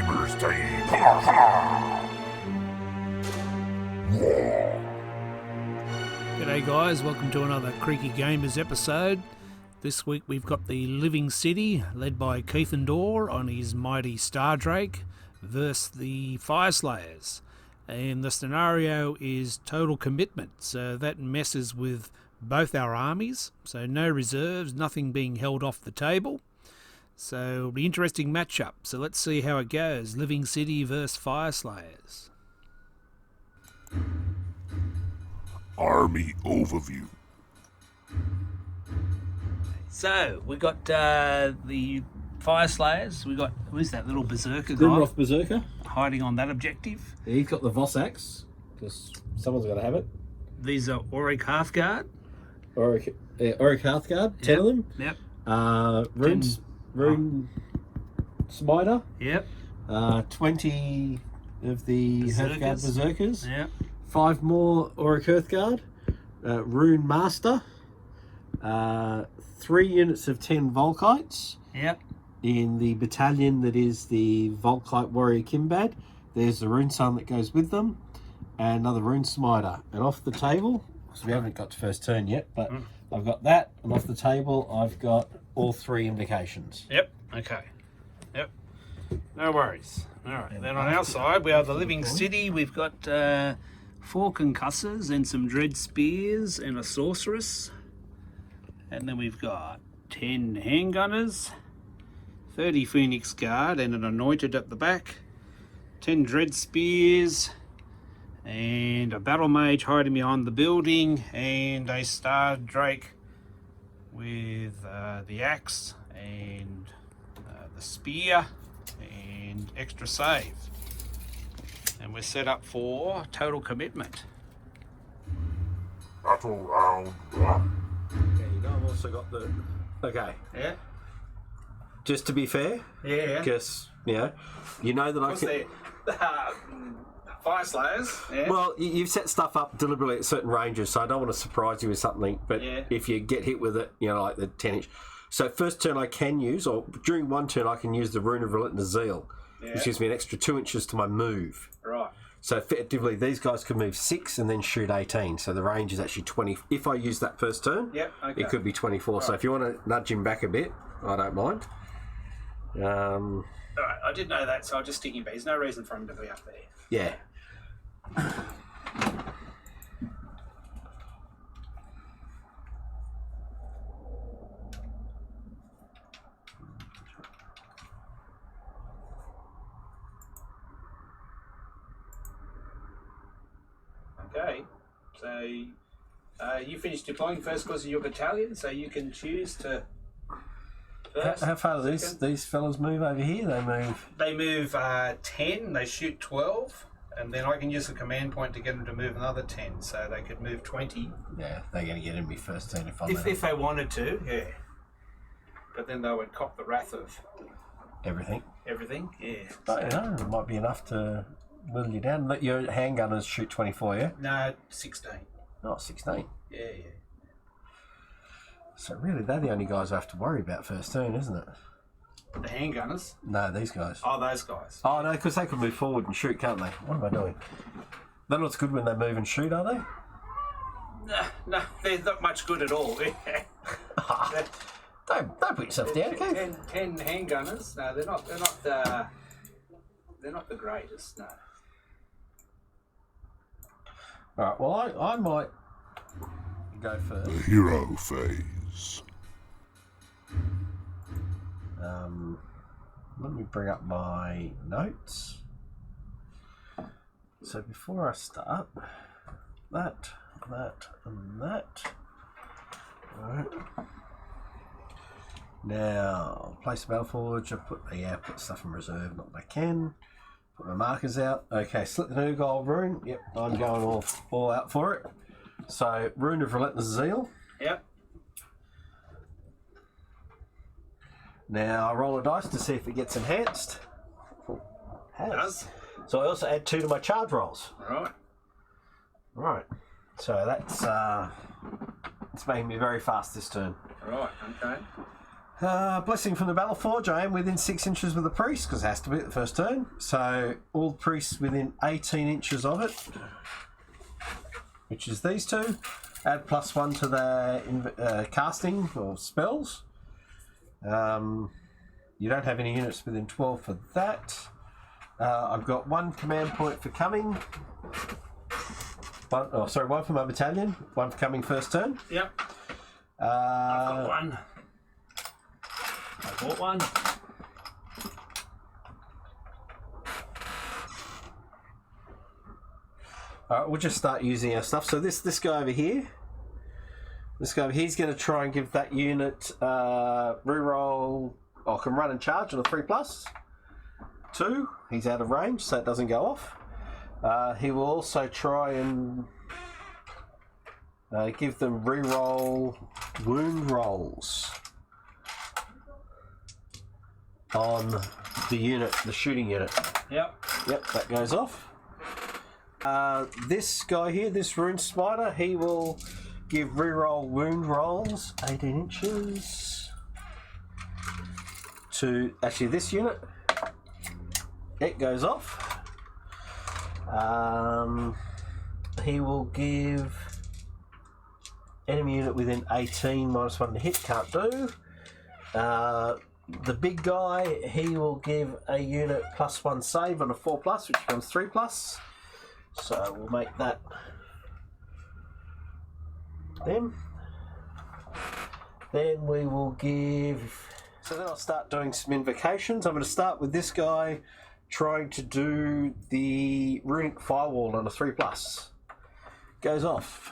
Gamer's Day. G'day guys, welcome to another Creaky Gamers episode. This week we've got the Living City, led by Keith and Dorr on his mighty Star Drake, versus the Fyreslayers. And the scenario is total commitment, so that messes with both our armies, so no reserves, nothing being held off the table. So it'll be an interesting matchup, so let's see how it goes. Living City versus Fyreslayers. Army Overview. So, we got the Fyreslayers. We got, who's that little berserker guy? Grimroth Berserker. Hiding on that objective. Yeah, he's got the Voss axe, because someone's got to have it. These are Auric Halfguard. Auric Hearthguard, 10 of them. Yep. Rune Smiter. Yep. 20 of the Hearthguard Berserkers. Yep. 5 more Auric Hearthguard. Rune Master. 3 units of 10 Volkites. Yep. In the battalion that is the Volkite Warrior Kimbad. There's the Rune Sun that goes with them. And another Rune Smiter. And off the table, so we haven't got to first turn yet, but I've got that. And off the table, I've got all 3 invocations. Yep. Okay. Yep. No worries. All right. Then on our side, we have the Living City. We've got 4 Concussors and some Dread Spears and a Sorceress. And then we've got 10 Handgunners, 30 Phoenix Guard and an Anointed at the back, 10 Dread Spears, and a Battle Mage hiding behind the building, and a Star Drake with the axe and the spear and extra save. And we're set up for total commitment. Battle round 1. There you go. I've also got the... Okay. Yeah? Just to be fair, Yeah. because, you know that I What's can... the Fyreslayers? Yeah. Well, you've set stuff up deliberately at certain ranges, so I don't want to surprise you with something, but if you get hit with it, like the 10-inch. So first turn I can use, or during one turn I can use the Rune of Relentless Zeal, which gives me an extra 2 inches to my move. Right. So effectively these guys can move 6 and then shoot 18, so the range is actually 20. If I use that first turn, it could be 24. Right. So if you want to nudge him back a bit, I don't mind. All right, I did know that, so I'll just stick him back. There's no reason for him to be up there. Yeah. Okay, so you finished deploying first class of your battalion, so you can choose to. How far do these fellas move over here? They move 10. They shoot 12, and then I can use a command point to get them to move another 10, so they could move 20. Yeah, they're going to get in me first turn if they wanted to. Yeah, but then they would cop the wrath of everything. Yeah. But it might be enough to whittle you down. Let your handgunners shoot 24, yeah? No, 16. Oh, 16. Yeah. So really, they're the only guys I have to worry about first turn, isn't it? The handgunners? No, these guys. Oh, those guys. Oh, no, because they can move forward and shoot, can't they? What am I doing? They're not good when they move and shoot, are they? No, they're not much good at all. Don't put yourself down, okay? 10 handgunners. No, they're not the greatest. No. All right. Well, I might go first. The hero phase. Let me bring up my notes. So before I start, that, and that. All right. Now, place a Battleforge. I put stuff in reserve, not that I can. Put my markers out. Okay, Slit the New Gold Rune. Yep, I'm going all out for it. So, Rune of Relentless Zeal. Yep. Now, I roll a dice to see if it gets enhanced. It has. So I also add 2 to my charge rolls. Right. So that's it's making me very fast this turn. Right, okay. Blessing from the Battleforge. I am within 6 inches with the priest because it has to be at the first turn. So all priests within 18 inches of it, which is these two. Add +1 to their casting or spells. You don't have any units within 12 for that. I've got 1 command point for coming. One for my battalion. 1 for coming first turn. Yep. I've got 1. I bought 1. Alright, we'll just start using our stuff. So this guy over here, he's going to try and give that unit reroll. I can run and charge on a 3+2. He's out of range, so it doesn't go off. He will also try and give them reroll wound rolls on the unit, the shooting unit. Yep. Yep, that goes off. This guy here, this Rune Spider, he will give reroll wound rolls 18 inches to actually this unit. It goes off. He will give enemy unit within 18 -1 to hit, can't do. The big guy, he will give a unit +1 save on a 4+, which becomes 3+. So we'll make that them. Then we will give. So then I'll start doing some invocations. I'm going to start with this guy trying to do the runic firewall on a 3+. Goes off.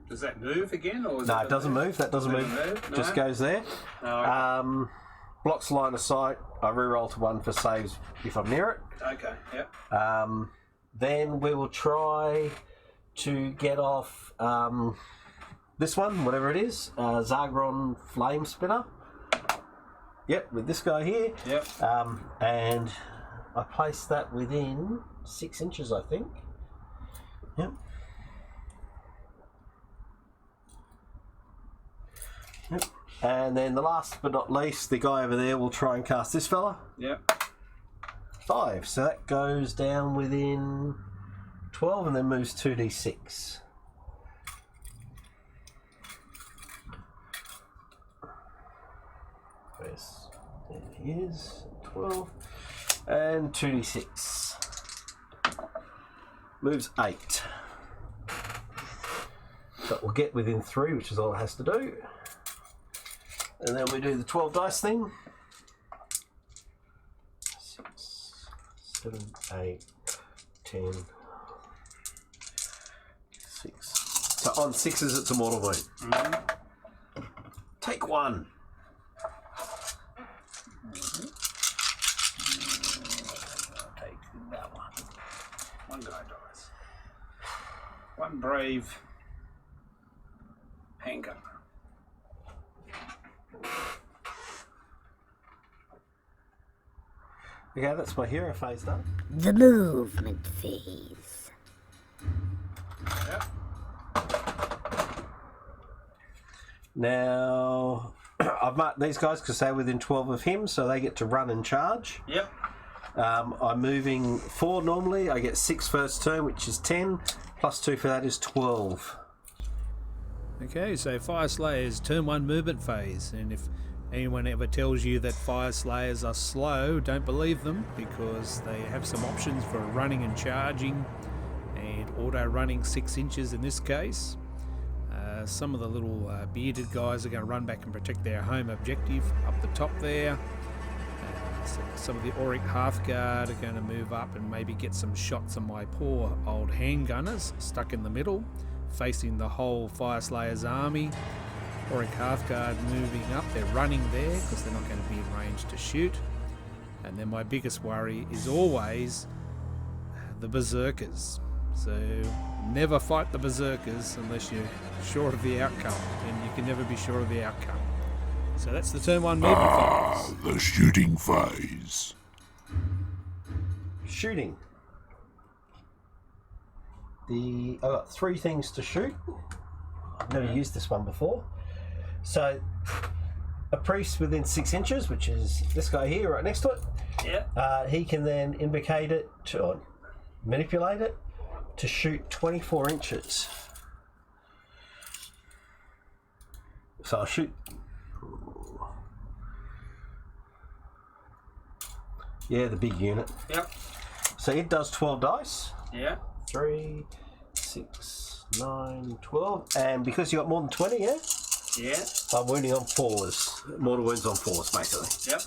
Does that move again? Or No, it doesn't move. That doesn't move. No? Just goes there. Oh, Blocks line of sight. I reroll to 1 for saves if I'm near it. okay, yep. Then we will try to get off this one, whatever it is, Zagron Flame Spinner. Yep, with this guy here. Yep. And I placed that within 6 inches, I think. Yep. Yep. And then the last but not least, the guy over there will try and cast this fella. Yep. 5. So that goes down within 12 and then moves 2d6. There he is. 12. And 2d6. Moves 8. So we'll get within 3, which is all it has to do. And then we do the 12 dice thing. 6, 7, 8, 10, 6. So on 6s, it's a mortal wound. Mm-hmm. Take 1. Take that one. 1 guy dies. 1 brave handgun. Okay, that's my hero phase done. The movement phase. Yep. Now, I've marked these guys because they're within 12 of him, so they get to run and charge. Yep. I'm moving 4 normally. I get 6 first turn, which is 10. +2 for that is 12. Okay, so Fyreslayers turn 1 movement phase, and if anyone ever tells you that Fyreslayers are slow, don't believe them, because they have some options for running and charging and auto running 6 inches in this case. Some of the little bearded guys are going to run back and protect their home objective up the top there. So some of the Auric Hearthguard are going to move up and maybe get some shots on my poor old handgunners stuck in the middle, facing the whole Fyreslayers army. Auric Hearthguard moving up, they're running there because they're not going to be in range to shoot. And then my biggest worry is always the Berserkers. So never fight the berserkers unless you're sure of the outcome, and you can never be sure of the outcome. So that's the turn 1 movement phase. The shooting phase. Shooting. I've got 3 things to shoot. I've never used this one before. So, a priest within 6 inches, which is this guy here right next to it. Yeah. He can then invocate it or manipulate it to shoot 24 inches. So I'll shoot. Yeah, the big unit. Yep. So it does 12 dice. Yeah. 3, 6, 9, 12. And because you got more than 20, yeah? Yeah. I'm wounding on 4s. Mortal wounds on 4s, basically. Yep.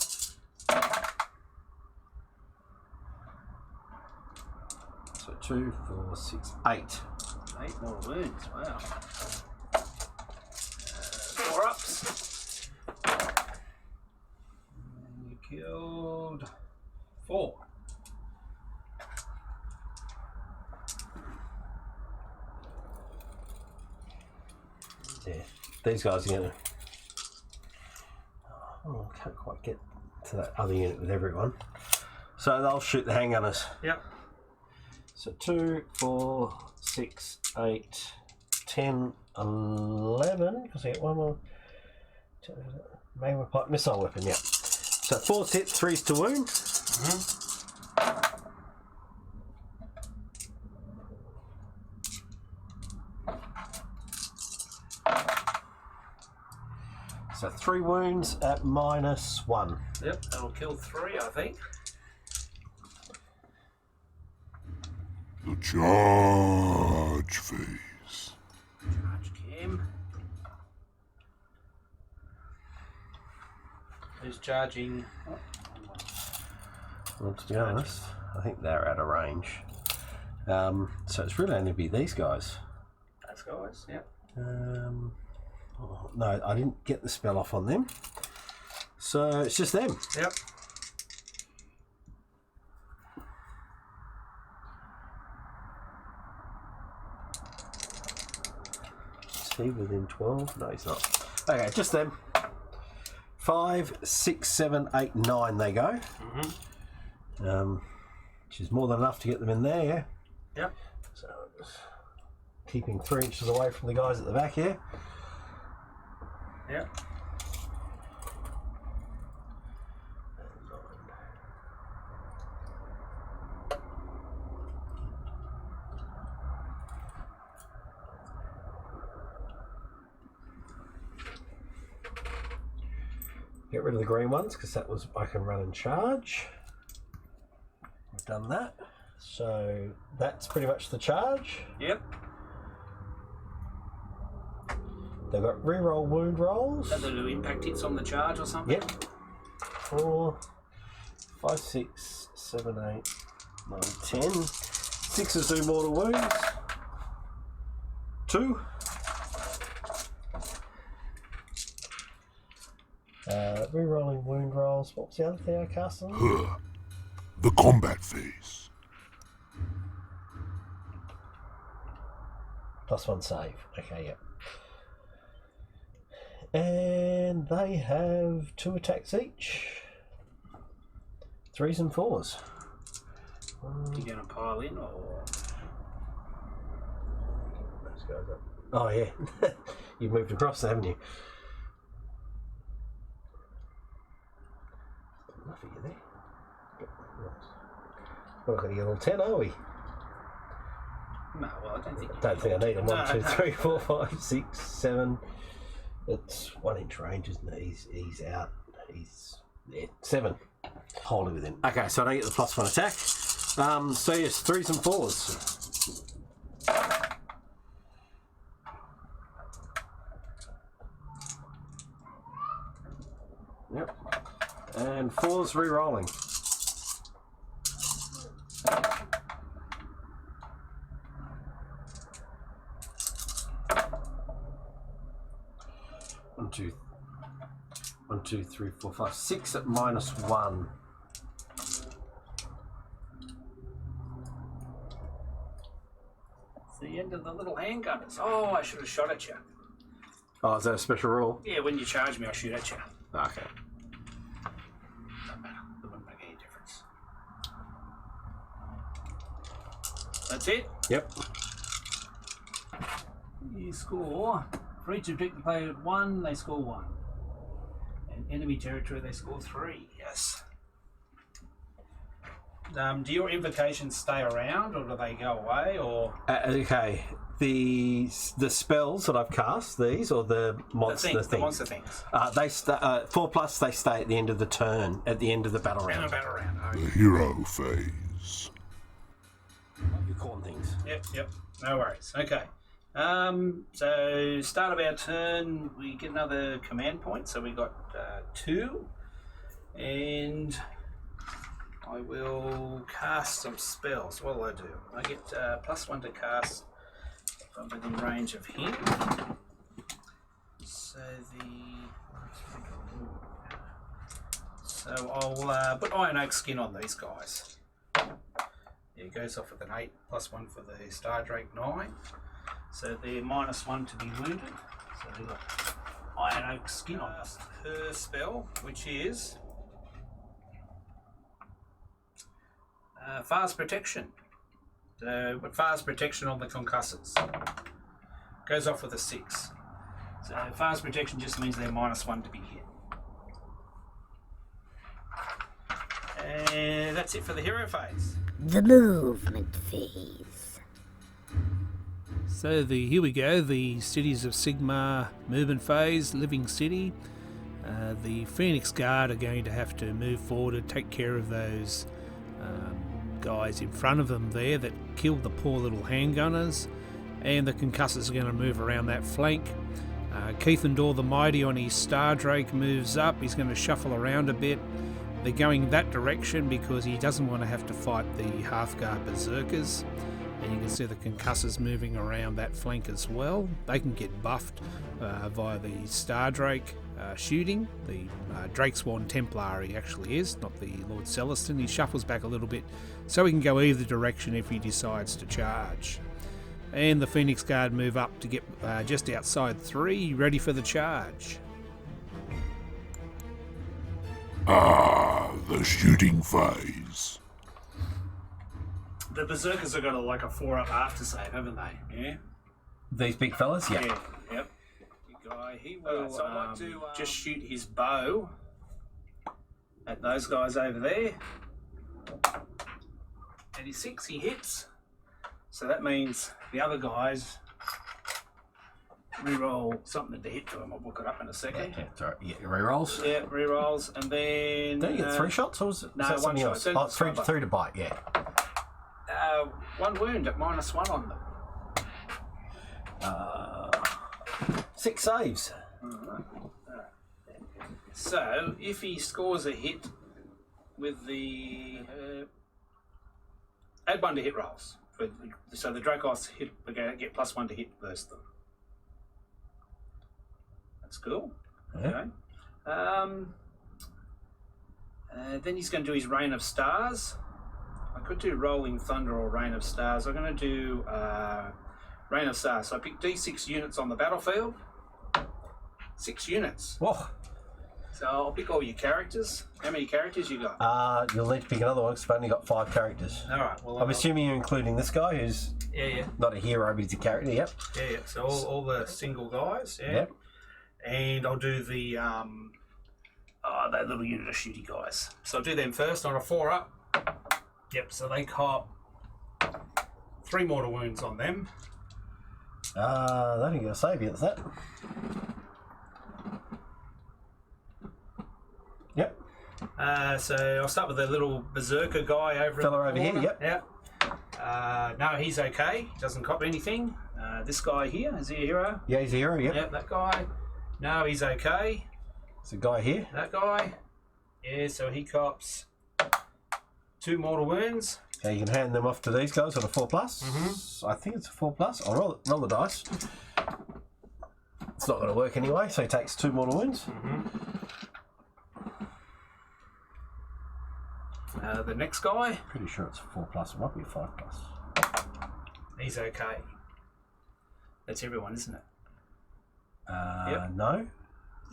So 2, 4, 6, 8. 8 more wounds. Wow. 4 ups. And you killed 4. Yeah, these guys are gonna. Oh, I can't quite get to that other unit with everyone. So they'll shoot the handgunners. Yep. So 2, 4, 6, 8, 10, 11. Because I get one more. Main pipe missile weapon. Yeah. So 4's hit, 3's to wound. So 3 wounds at -1. Yep. That'll kill 3, I think. The charge phase. Charge cam. Who's charging? Well, to be honest, I think they're out of range. So it's really only be these guys. Those guys. Yep. Oh, no, I didn't get the spell off on them. So it's just them. Yep. Is he within 12? No, he's not. Okay, just them. 5, 6, 7, 8, 9 they go. Which is more than enough to get them in there, yeah? Yep. So just keeping 3 inches away from the guys at the back here. Yep. Get rid of the green ones because that was I can run and charge. We've done that. So that's pretty much the charge. Yep. They've got reroll wound rolls. Are there no impact hits on the charge or something? Yep. 4, 5, 6, 7, 8, 9, 10. 6s do mortal wounds. 2. Rerolling wound rolls. What was the other thing I cast on them? The combat phase. +1 save. Okay, yep. And they have 2 attacks each. 3s and 4s. You going to pile in or? Those guys up. Oh yeah, you've moved across, haven't you? Enough of you there. We're not going to get all 10, are we? No, well, I don't think. Don't think I need them. 1, No, 2, no. 3, 4, 5, 6, 7. It's 1 inch range, isn't it? He's out. He's 7. Wholly within. Okay, so I don't get the +1 attack. So yes, 3s and 4s. Yep. And 4s re-rolling. One, two, 3, 4, 5, 6 at -1. 5, And the little handgunners. Oh, I should have shot at you. Oh, is that a special rule? Yeah, when you charge me, I shoot at you. Okay. Doesn't matter. It wouldn't make any difference. That's it. Yep. You score. For each objective player at 1, they score 1. And enemy territory, they score 3. Yes. Do your invocations stay around, or do they go away, or Okay. The spells that I've cast, these or the monster things. The monster things. They 4+. They stay at the end of the turn, at the end of the battle round. Battle round. The Okay. hero phase. You call them things. Yep. No worries. Okay. So start of our turn, we get another command point. So we got 2, and I will cast some spells. What will I do? I get +1 to cast if I'm within range of him. So I'll put Iron Oak skin on these guys. It goes off with an 8 +1 for the Star Drake 9. So they're -1 to be wounded. So they've got Iron Oak skin on her spell, which is fast protection. So put fast protection on the concussors. Goes off with a 6. So fast protection just means they're -1 to be hit. And that's it for the hero phase. The movement phase. So here we go, the cities of Sigmar movement phase, living city. The Phoenix Guard are going to have to move forward and take care of those guys in front of them there that killed the poor little handgunners, and the concussors are going to move around that flank. Keithendor the Mighty on his Star Drake moves up. He's going to shuffle around a bit. They're going that direction because he doesn't want to have to fight the Hearthguard Berserkers. And you can see the concussors moving around that flank as well. They can get buffed via the Star Drake shooting. The Drakesworn Templar he actually is, not the Lord Celestin. He shuffles back a little bit so he can go either direction if he decides to charge. And the Phoenix Guard move up to get just outside 3, ready for the charge. The shooting phase. The Berserkers have got a 4-up after save, haven't they? Yeah. These big fellas? Yeah. Yep. Good guy. He will so I'd like to just shoot his bow at those guys over there. And he's 6, he hits. So that means the other guys re-roll something to hit to him. I'll look it up in a second. Yeah, it's all right. Yeah, rerolls. Yeah, re-rolls, and then... Don't you get 3 shots, or is it? No, is that 1 something shot. else? So Oh, three to bite, yeah. 1 wound at -1 on them. 6 saves. So, if he scores a hit with the... add 1 to hit rolls. So the Dracos hit, we're going to get +1 to hit versus them. That's cool. Yeah. Okay. Then he's going to do his Rain of Stars. I could do Rolling Thunder or Rain of Stars. I'm going to do Rain of Stars. So I pick D6 units on the battlefield. 6 units. Whoa. So I'll pick all your characters. How many characters you got? You'll need to pick another one because I've only got 5 characters. All right. Well, I'm assuming you're including this guy who's yeah. not a hero, but he's a character, yep. Yeah. So all the single guys. Yeah. Yep. And I'll do the that little unit of shooty guys. So I'll do them first on a 4-up. Yep. So they cop 3 mortal wounds on them. They don't get a save yet, is that? Yep. So I'll start with the little berserker guy over Fella in the over here, corner. yep. No, he's okay. He doesn't cop anything. This guy here, is he a hero? Yeah, he's a hero, yep. Yep, that guy. No, he's okay. There's a guy here. That guy. Yeah, so he cops 2 mortal wounds. So you can hand them off to these guys on a 4+. Mm-hmm. I think it's a 4+. I'll roll the dice. It's not going to work anyway, so he takes 2 mortal wounds. Mm-hmm. The next guy. Pretty sure it's a 4+. It might be a 5+. He's okay. That's everyone, isn't it? No.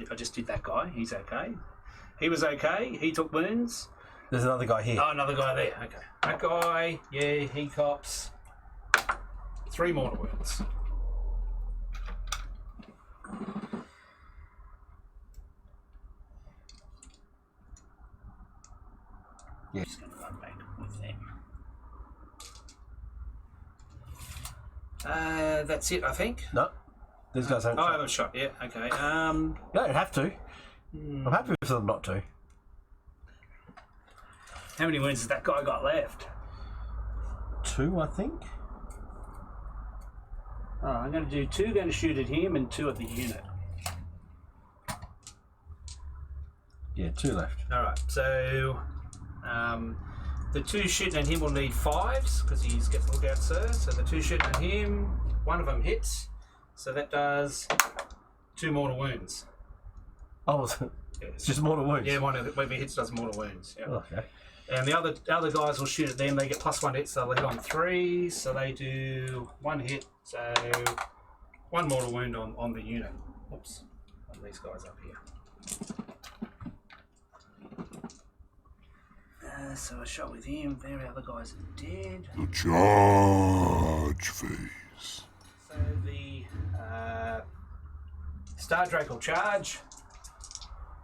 I just did that guy. He's okay. He was okay. He took wounds. There's another guy here. Oh, another guy there. Okay. That guy, yeah, he cops 3 mortal wounds. Yeah. Just going to run back with them. That's it, I think. No. These guys haven't. Oh, I haven't shot yet. Okay. You don't have to. I'm happy for them not to. How many wounds has that guy got left? 2, I think. Oh, I'm going to do 2 going to shoot at him and 2 at the unit. Yeah, 2 left. All right. So the 2 shooting at him will need 5s because he's gets look out, sir. So the 2 shooting at him, one of them hits. So that does 2 mortal wounds. Oh, it's just mortal wounds. Yeah, one of the hits does mortal wounds. Yeah. Okay. And the other guys will shoot at them. They get +1 hit, so they'll hit on 3. So they do 1 hit, so 1 mortal wound on the unit. Oops, on these guys up here. So I shot with him. The other guys are dead. The charge phase. So the Star Drake will charge.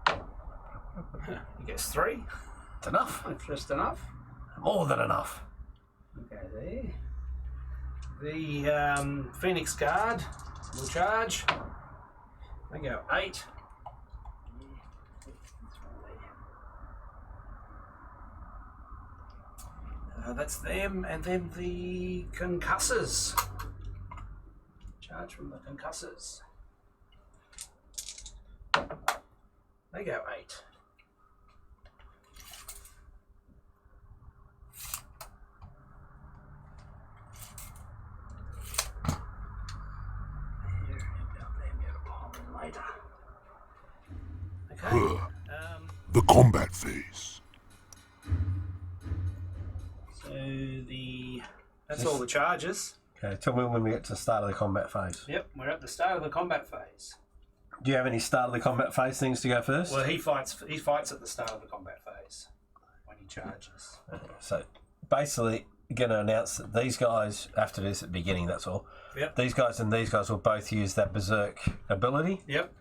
He gets 3. It's enough. That's just enough. More than enough. Okay, there. The Phoenix Guard will charge. They go 8. That's them, and then the Concussors. Charge from the Concussors. They go 8. Okay. The combat phase. So that's all the charges. Okay, tell me when we get to the start of the combat phase. Yep, we're at the start of the combat phase. Do you have any start of the combat phase things to go first? Well, he fights at the start of the combat phase when he charges. So basically, going to announce that these guys, after this at the beginning, that's all. Yep. These guys and these guys will both use that berserk ability. Yep.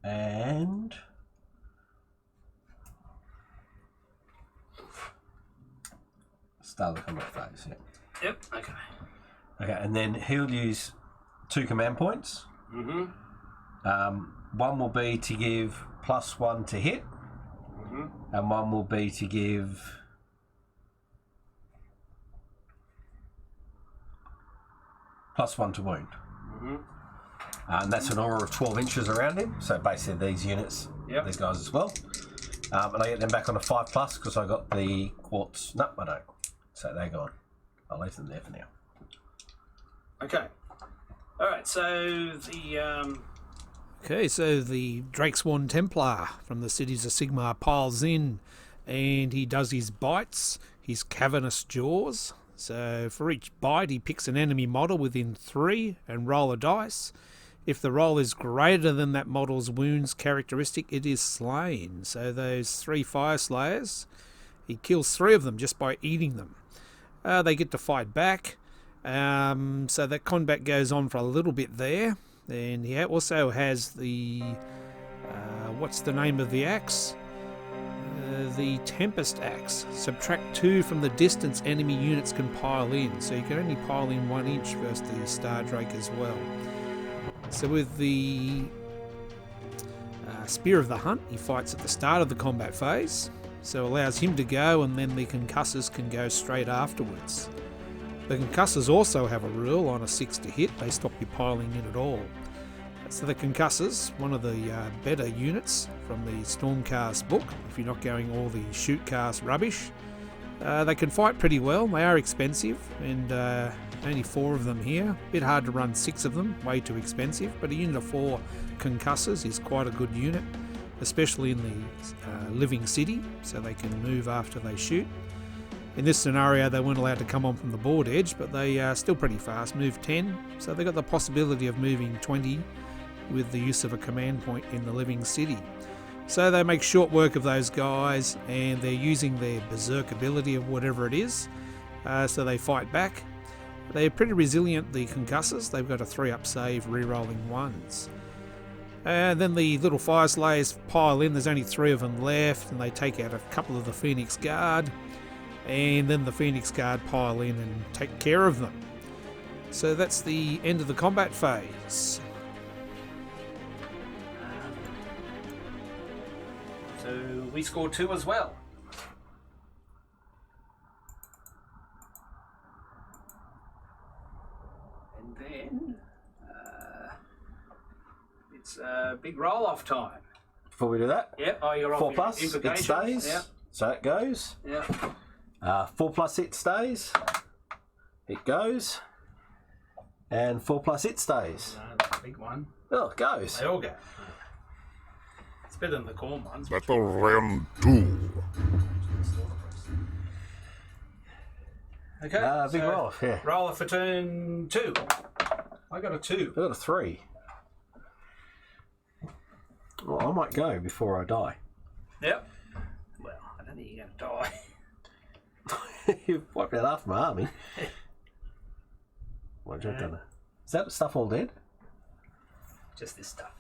And start of the combat phase. Yeah. Yep. Okay. Okay, and then he'll use 2 command points. Mhm. One will be to give +1 to hit, and one will be to give +1 to wound. And that's an aura of 12 inches around him. So basically these units, these guys as well. And I get them back on a 5+ because I got the quartz. No, I don't. So they're gone. I'll leave them there for now. Okay. All right. So the Okay, so the Drakesworn Templar from the cities of Sigmar piles in, and he does his bites, his cavernous jaws. So for each bite, he picks an enemy model within 3 and roll a dice. If the roll is greater than that model's wounds characteristic, it is slain. So those 3 Fyreslayers, he kills 3 of them just by eating them. They get to fight back. So that combat goes on for a little bit there. And he also has the... what's the name of the axe? The Tempest Axe. Subtract 2 from the distance enemy units can pile in. So you can only pile in 1 inch versus the Star Drake as well. So with the Spear of the Hunt, he fights at the start of the combat phase. So it allows him to go, and then the Concussors can go straight afterwards. The Concussors also have a rule on a 6 to hit. They stop you piling in at all. So the Concussors, one of the better units from the Stormcast book, if you're not going all the shootcast rubbish. They can fight pretty well. They are expensive, and only 4 of them here. Bit hard to run 6 of them, way too expensive, but a unit of 4 Concussors is quite a good unit, especially in the living city, so they can move after they shoot. In this scenario, they weren't allowed to come on from the board edge, but they are still pretty fast, move 10, so they've got the possibility of moving 20 with the use of a command point in the living city. So they make short work of those guys, and they're using their berserk ability of whatever it is, so they fight back. They're pretty resilient, the concussors. They've got a 3-up save, re-rolling 1s. And then the little Fyreslayers pile in. There's only 3 of them left, and they take out a couple of the Phoenix Guard. And then the Phoenix Guard pile in and take care of them. So that's the end of the combat phase. So we score 2 as well. And then it's big roll-off time. Before we do that, Yep. Oh, you're 4 off plus, it implications. stays. Yep. So it goes. Yep. 4 plus, it stays. It goes. And 4 plus, it stays. Big one. Oh, it goes. They all go. It's better than the corn ones. Battle round 2. Okay. Big roll off, yeah. Roller for turn 2. I got a 2. I got a 3. Well, I might go before I die. Yep. Well, I don't think you're going to die. You've wiped out half my army. What have you done? Is that stuff all dead? Just this stuff.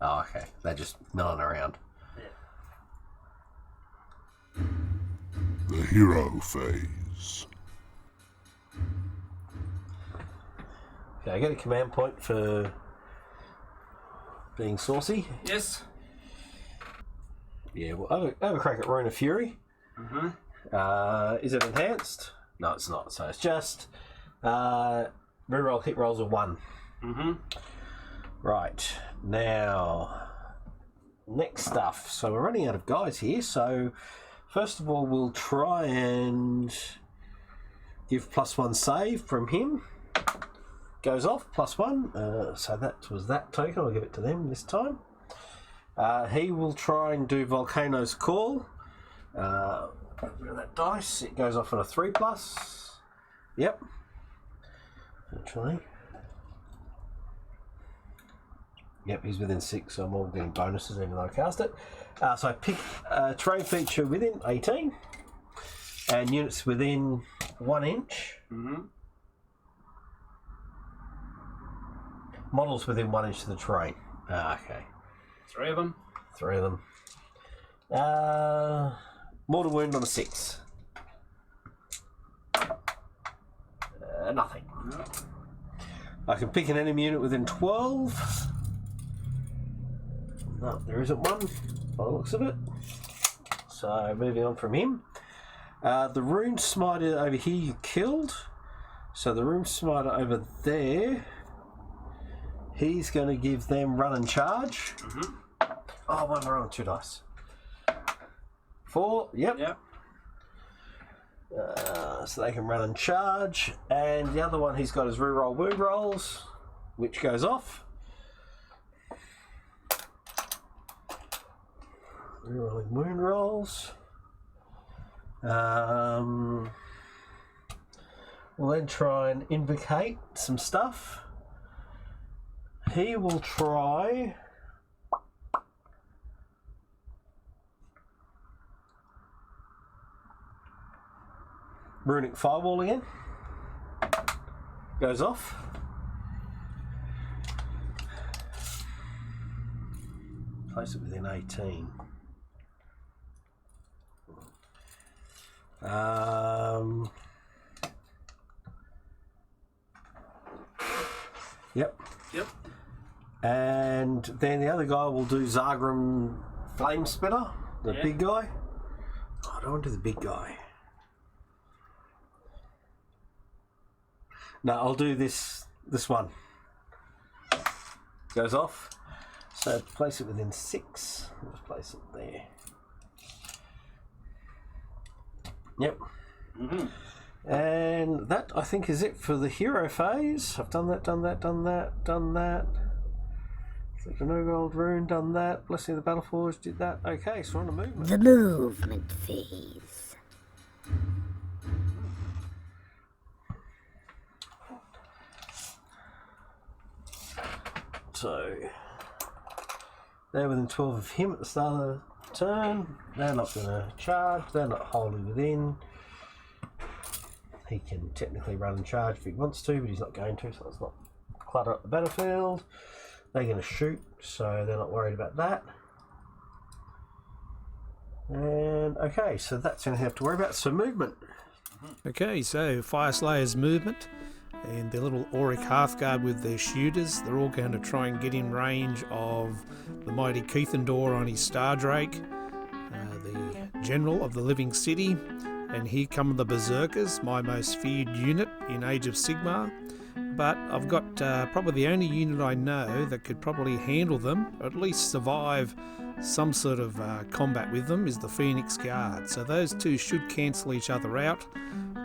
Oh, okay. They're just milling around. Yeah. The hero phase. Okay, I get a command point for being saucy. Yes. Yeah, well, have a crack at Rune of Fury. Is it enhanced? No, it's not. So it's just reroll hit rolls of 1. Right, now, next stuff. So we're running out of guys here. So first of all, we'll try and give +1 save from him. Goes off, +1. So that was that token. I'll give it to them this time. He will try and do Volcano's Call. Get rid of that dice. It goes off on a 3+. Yep. Actually. Yep, he's within 6, so I'm all getting bonuses even though I cast it. So I pick a terrain feature within 18 and units within 1 inch. Models within 1 inch of the terrain. Okay. 3 of them. 3 of them. Mortal wound on a 6. Nothing. No. I can pick an enemy unit within 12. No, there isn't one by the looks of it. So moving on from him. The Rune Smiter over here you killed. So the Rune Smiter over there, he's going to give them run and charge. Oh, 1 roll, 2 dice. 4, yep. So they can run and charge. And the other one he's got is reroll wound rolls, which goes off. Rerolling wound rolls. We'll then try and invocate some stuff. He will try Runic Firewall again. Goes off. Place it within 18. Yep. And then the other guy will do Zagrum Flame Spitter, the big guy. Oh, I don't want to do the big guy. No, I'll do this one. Goes off. So place it within 6. Just place it there. Yep. And that, I think, is it for the hero phase. I've done that. Select a no gold rune, done that. Blessing of the Battleforge, did that. Okay, so we're on the movement. The movement phase. So they're within 12 of him at the start of the turn. They're not going to charge. They're not wholly within. He can technically run and charge if he wants to, but he's not going to, so let's not clutter up the battlefield. They're going to shoot, so they're not worried about that. And okay, so that's anything I have to worry about. So movement. Okay, so Fyreslayers movement and their little Auric Hearthguard with their shooters. They're all going to try and get in range of the mighty Keithendor on his Star Drake, the general of the living city. And here come the Berserkers, my most feared unit in Age of Sigmar. But I've got probably the only unit I know that could probably handle them, or at least survive some sort of combat with them, is the Phoenix Guard. So those two should cancel each other out,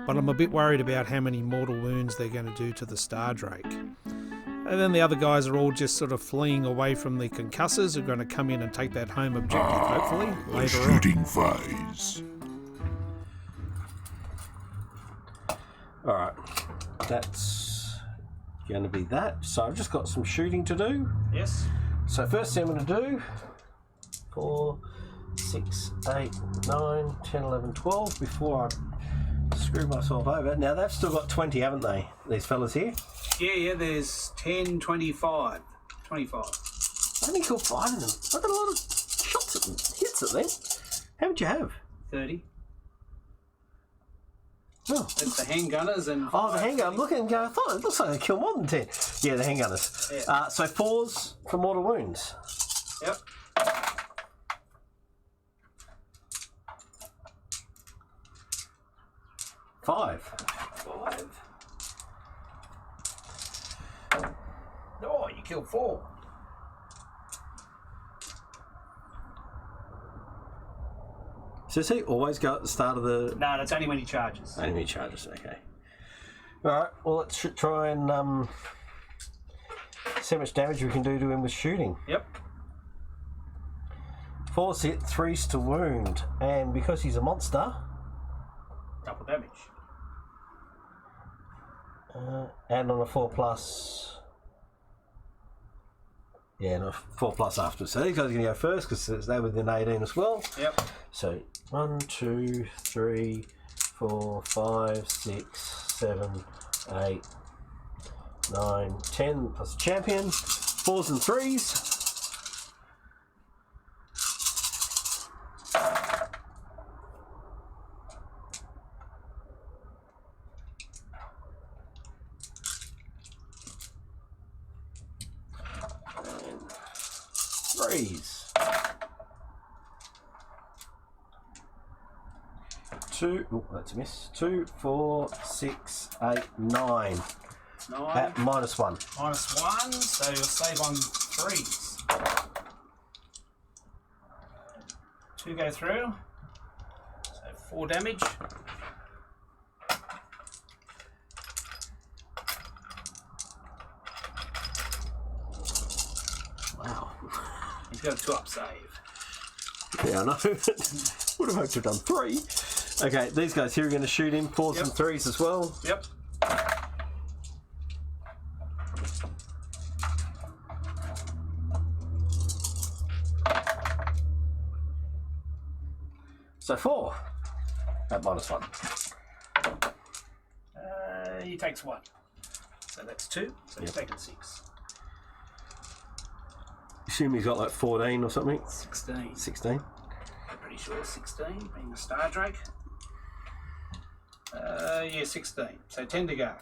but I'm a bit worried about how many mortal wounds they're going to do to the Star Drake. And then the other guys are all just sort of fleeing away from the concussors, who are going to come in and take that home objective, hopefully, The later on. shooting phase. Alright, that's going to be that. So I've just got some shooting to do. Yes. So first thing I'm going to do, 4, 6, 8, 9, 10, 11, 12, before I screw myself over. Now they've still got 20, haven't they, these fellas here? Yeah, there's 10, 25. 25. I only killed 5 of them. I got a lot of shots at them, hits at them. How would you have? 30. Oh, That's the handgunners and... oh, the handgun. I'm looking and going, I thought it looks like they killed more than 10. Yeah, the handgunners. Yeah. So 4s for mortal wounds. Yep. Five. Oh, you killed 4. So does he always go at the start of the No, that's only when he charges. enemy charges? Okay. Alright, well let's try and see how much damage we can do to him with shooting. Yep. 4's hit, 3's to wound, and because he's a monster, Double damage. and on a 4+, yeah, and a 4+ after. So these guys are going to go first because they're within 18 as well. Yep. So 1, 2, 3, 4, 5, 6, 7, 8, 9, 10 plus the champion. 4s and 3s. Threes. 2, oh, that's a miss. 2, 4, 6, 8, 9. 9. At -1. -1, so you'll save on 3s. 2 go through. So 4 damage. Wow. He's got a 2-up save. Yeah, I know. Would have hoped to have done 3. Okay, these guys here are going to shoot him. 4s Yep. and 3s as well. Yep. So 4 at -1. He takes 1. So that's 2. So he's taking 6. Assume he's got like 14 or something. 16. 16. I'm pretty sure 16, being the Star Drake. Yeah, 16. So 10 to go.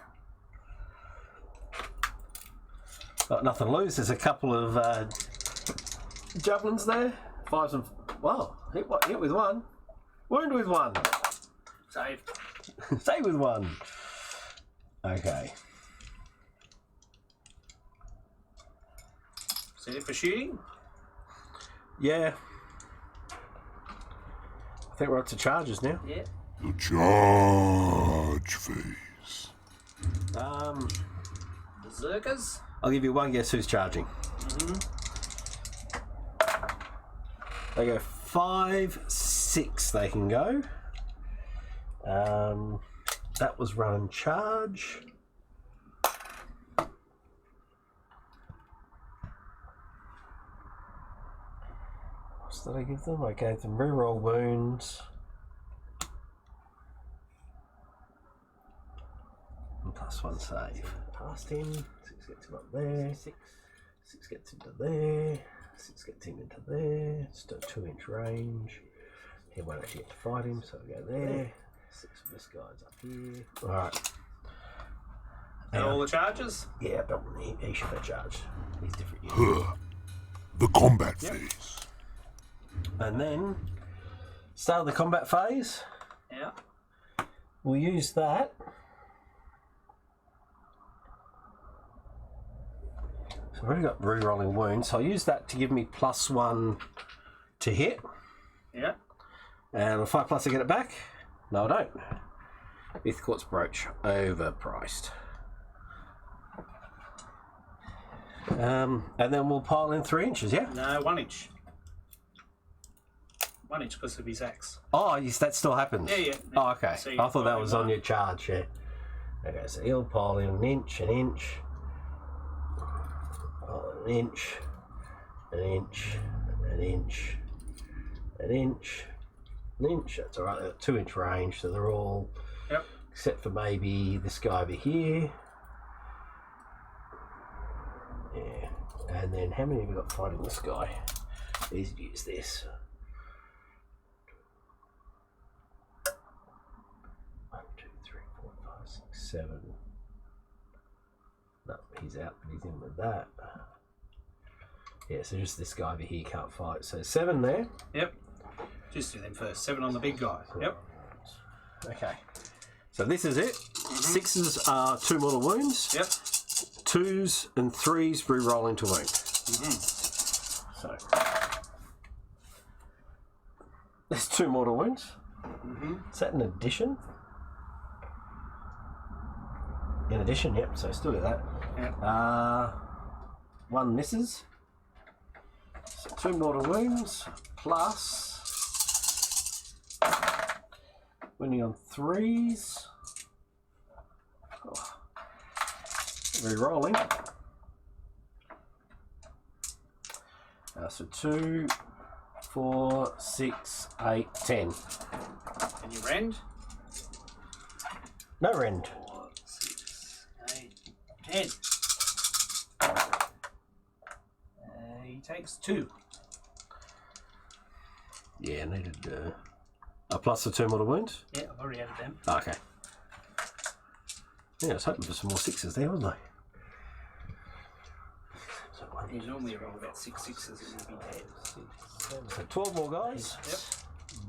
Got nothing to lose. There's a couple of javelins there. 5s and... Wow. Hit with 1. Wound with 1. Save. Stay with 1. Okay. Set it for shooting. Yeah. I think we're up to charges now. Yeah. The charge phase. Berserkers. I'll give you one guess who's charging. They go 5, 6 they can go. That was run and charge. else did I give them? I gave them reroll wounds. And +1 save. Past him. 6 gets him up there. 6 gets into there. 6 gets him into there. Still 2-inch range. He won't actually get to fight him, so we go there. 6 of this guy's up here. Alright. And all the charges? Yeah, but he should have charged. He's different. The combat phase. And then, start of the combat phase. Yeah. We'll use that. So I've already got re-rolling wounds, so I'll use that to give me +1 to hit. Yeah. And with 5+ I get it back. No, I don't. Fifth Quartz Brooch, overpriced. And then we'll pile in 3 inches, yeah? No, 1 inch. 1 inch because of his axe. Oh, yes, that still happens? Yeah. Oh, okay. So I thought that was on your charge, yeah. Okay, so he'll pile in an inch, pile in an inch, an inch, an inch, an inch, an inch. That's alright, they're 2-inch range, so they're all, Yep. except for maybe this guy over here. Yeah, and then how many have we got fighting this guy? Easy to use this. 1, 2, 3, 4, 5, 6, 7. No, he's out, but he's in with that. Yeah, so just this guy over here can't fight. So 7 there. Yep. Just do them first. 7 on the big guy. Yep. Okay. So this is it. 6s are 2 mortal wounds. Yep. 2s and 3s re-roll into wound. So there's 2 mortal wounds. Is that an addition? In addition, yep. So still do that. Yep. 1 misses. So 2 mortal wounds plus winning on 3s. Oh. Re-rolling. So 2, 4, 6, 8, 10. And you rend? No rend. 4, 6, 8, 10. He takes 2. Yeah, needed a plus of 2 mortal wounds. Yeah, I've already added them. Okay. Yeah, I was hoping for some more 6s there, wasn't I? So You normally roll about 6 6s and you'll be dead. so 12 more guys.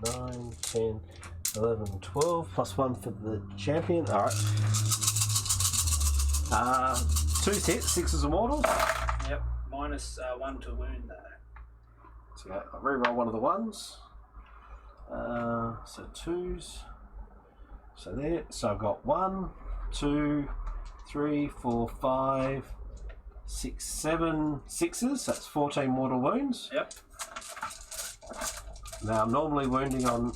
Yep. 9, 10, 11, 12, +1 for the champion. Alright. 2's hit, 6s are mortals. Yep. Minus 1 to wound though. So I'll re-roll one of the 1s. So 2s. So there. So I've got 1, 2, 3, 4, 5, 6, 7 6s. That's 14 mortal wounds. Yep. Now I'm normally wounding on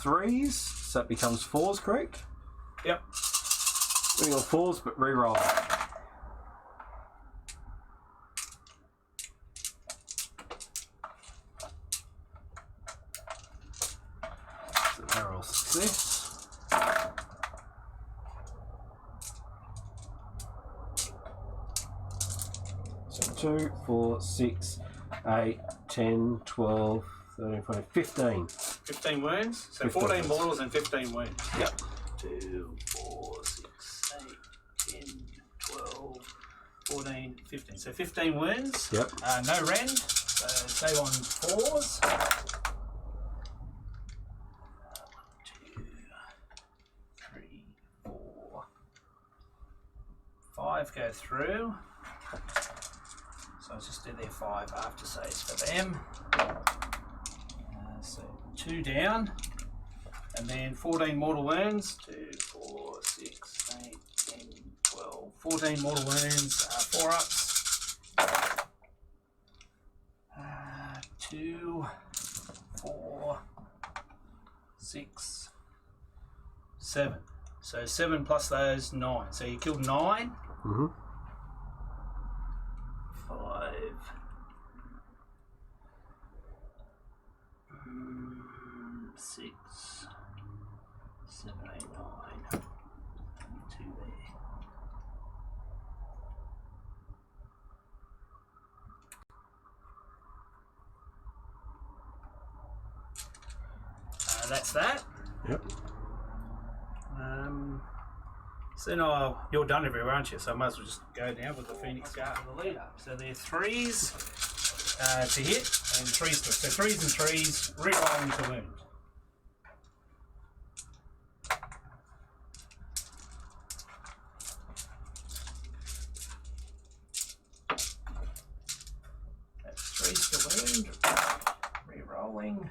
3s, so it becomes 4s, correct? Yep. Wounding on 4s, but re-roll. So barrel success. So 2, 4, 6, 8, 10, 12, 13, 14, 15. 15 wounds. So 15 14 wounds. mortals and 15 wounds. Yep. 2, 4, 6, 8, 10, 12, 14, 15. So 15 wounds. Yep. No rend. So save on 4s. 1, 2, 3, 4, 5 go through. So I'll just do their 5 after saves for them. So 2 down. And then 14 mortal wounds. 2, 4, 6, 8, 10, 12, 14 mortal wounds. 4 ups. 2, 4, 6, 7. So 7 plus those 9. So you killed 9. 5, 6, 7, 8, 9. 2 there. That's that. Yep. So now you're done everywhere, aren't you? So I might as well just go now with the Phoenix Guard and the leader. So they're 3s to hit and 3s to. So 3s and 3s, rerolling to wound. That's 3s to wound, rerolling.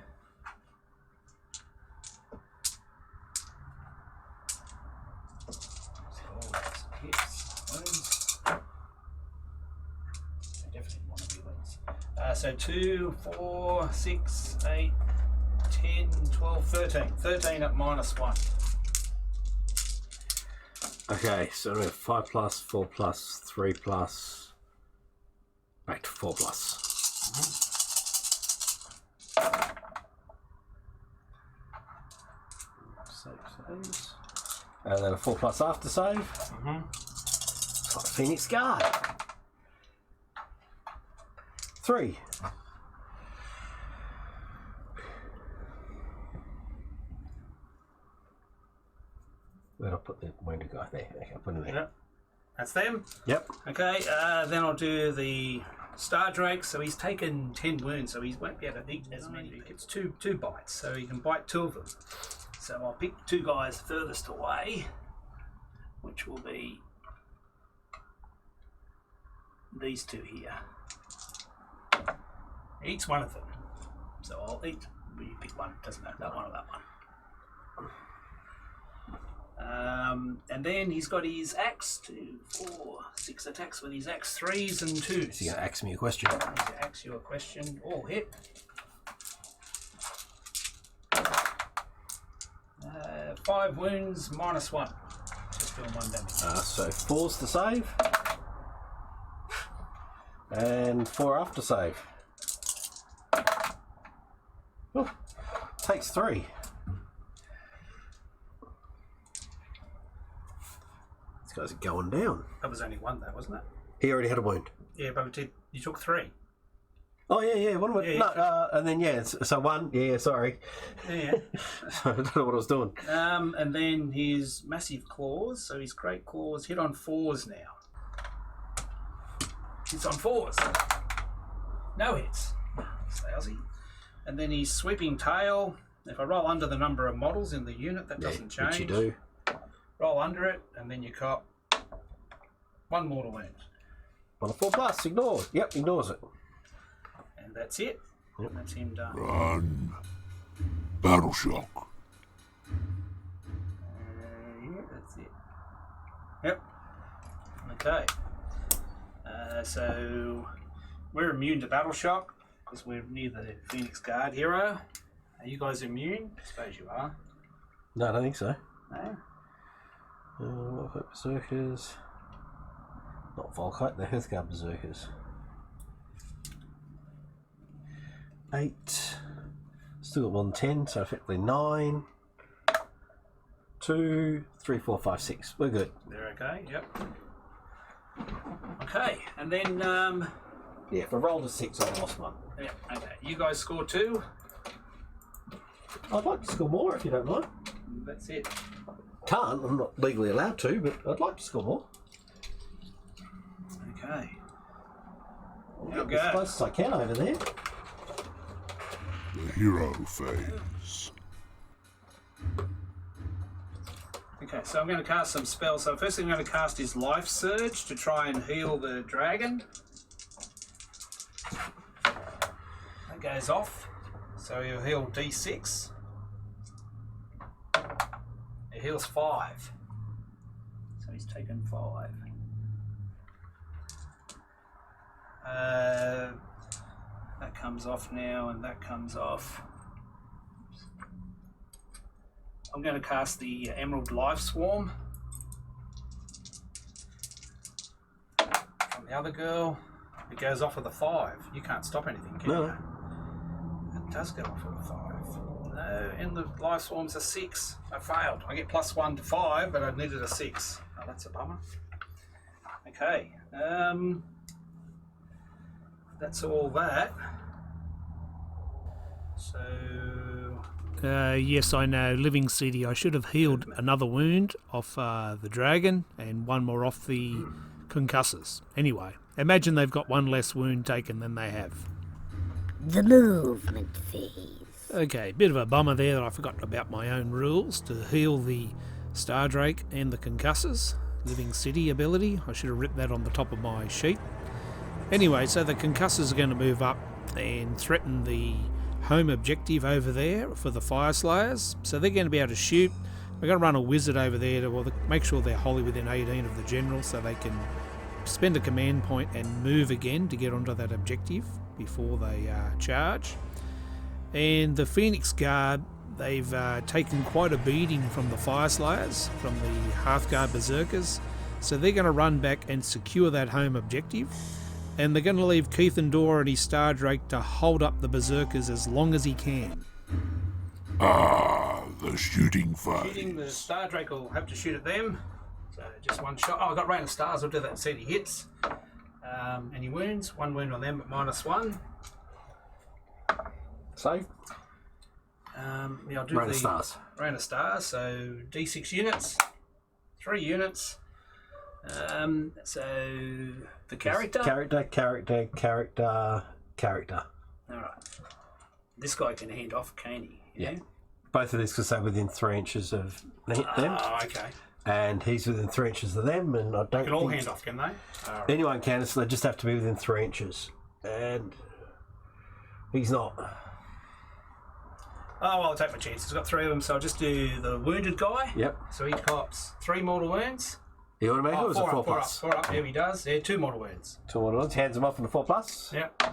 So 2, 4, 6, 8, 10, 12, 13. 13 at -1. Okay, so we have 5 plus, 4 plus, 3 plus, back to 4 plus. Saves. And then a 4 plus after save. It's like Phoenix Guard. 3. Where'd I put the wounded guy? There. Okay, I'll put him there. Yep. That's them. Yep. Okay, then I'll do the Star Drake. So he's taken 10 wounds, so he won't be able to eat as many. He gets two bites, so he can bite 2 of them. So I'll pick 2 guys furthest away, which will be these 2 here. He eats 1 of them, so I'll eat. You pick one. Doesn't matter, that one or that one. And then he's got his axe, 2, 4, 6 attacks with his axe, 3s and 2s. So you're going to ask me a question. He's going to ask you a question. All hit. 5 wounds, -1. Just doing 1 damage. So 4's to save. And 4 after save. Oh, takes 3. These guys are going down. That was only 1 though, wasn't it? He already had a wound. Yeah, but you took 3. Oh yeah. What am I? Yeah, no, and then so 1. Yeah, sorry. Yeah. I don't know what I was doing. And then his massive claws. So his great claws hit on 4s now. Hits on 4s. No hits. That's lousy. And then his sweeping tail. If I roll under the number of models in the unit, that doesn't change. Which you do. Roll under it, and then you cop 1 mortal wound. On a 4 plus, ignore. Yep, ignores it. And that's it. Yep. That's him done. Run. Battle shock. Yeah, that's it. Yep. Okay. So we're immune to battle shock because we're near the Phoenix Guard hero. Are you guys immune? I suppose you are. No, I don't think so. No? Volkite Berserkers. Not Volkite, they're Hearthguard Berserkers. 8. Still got 110, so effectively 9. 2, 3, 4, 5, 6. We're good. They're okay, yep. Okay, and then, Yeah, if I rolled a 6, I lost 1. yeah, okay. You guys score 2. I'd like to score more if you don't mind. That's it. Can't, I'm not legally allowed to, but I'd like to score more. Okay. I'll Now get as go. close as I can over there. The hero phase. Okay, so I'm going to cast some spells. So first thing I'm going to cast is Life Surge to try and heal the dragon. That goes off. So he'll heal D6. It heals 5. So he's taken 5. That comes off now, and that comes off. I'm going to cast the Emerald Life Swarm from the other girl. It goes off with a 5. You can't stop anything, can No. you? It does go off with a 5. No, and the life swarm's a 6. I failed. I get +1 to 5, but I needed a 6. Oh, that's a bummer. Okay. That's all that. So... Yes, I know. Living City. I should have healed another wound off the dragon and one more off the concussors. Anyway, imagine they've got one less wound taken than they have. The movement phase. Okay, bit of a bummer there that I forgot about my own rules to heal the Star Drake and the concussors. Living City ability. I should have written that on the top of my sheet. Anyway, so the concussors are going to move up and threaten the home objective over there for the Fyreslayers. So they're going to be able to shoot. We're going to run a wizard over there to make sure they're wholly within 18 of the general so they can spend a command point and move again to get onto that objective before they charge. And the Phoenix Guard, they've taken quite a beating from the Fyreslayers, from the Hearthguard Berserkers. So they're going to run back and secure that home objective. And they're going to leave Keith and Dora and his Star Drake to hold up the Berserkers as long as he can. Ah, the shooting phase. Shooting, the Star Drake will have to shoot at them. So just one shot. Oh, I got Rain of Stars. I'll do that and see if he hits. Any wounds? One wound on them, but -1. Save. Yeah, I'll do Rain of Stars. Rain of Stars. So D6 units, 3 units. So the character. Character. All right. This guy can hand off, can he? Yeah. Both of these can stay within 3 inches of them. Oh, okay. And he's within 3 inches of them, and I don't They can all think hand off, can they? All right. anyone can. So they just have to be within 3 inches, and he's not. Oh, well, I'll take my chances. I've got 3 of them, so I'll just do the wounded guy. Yep. So he cops 3 mortal wounds. The automatic was a 4 plus. 4 up. There he does. Yeah, 2 mortal wounds. 2 more ones. Hands him off on the 4 plus. Yep.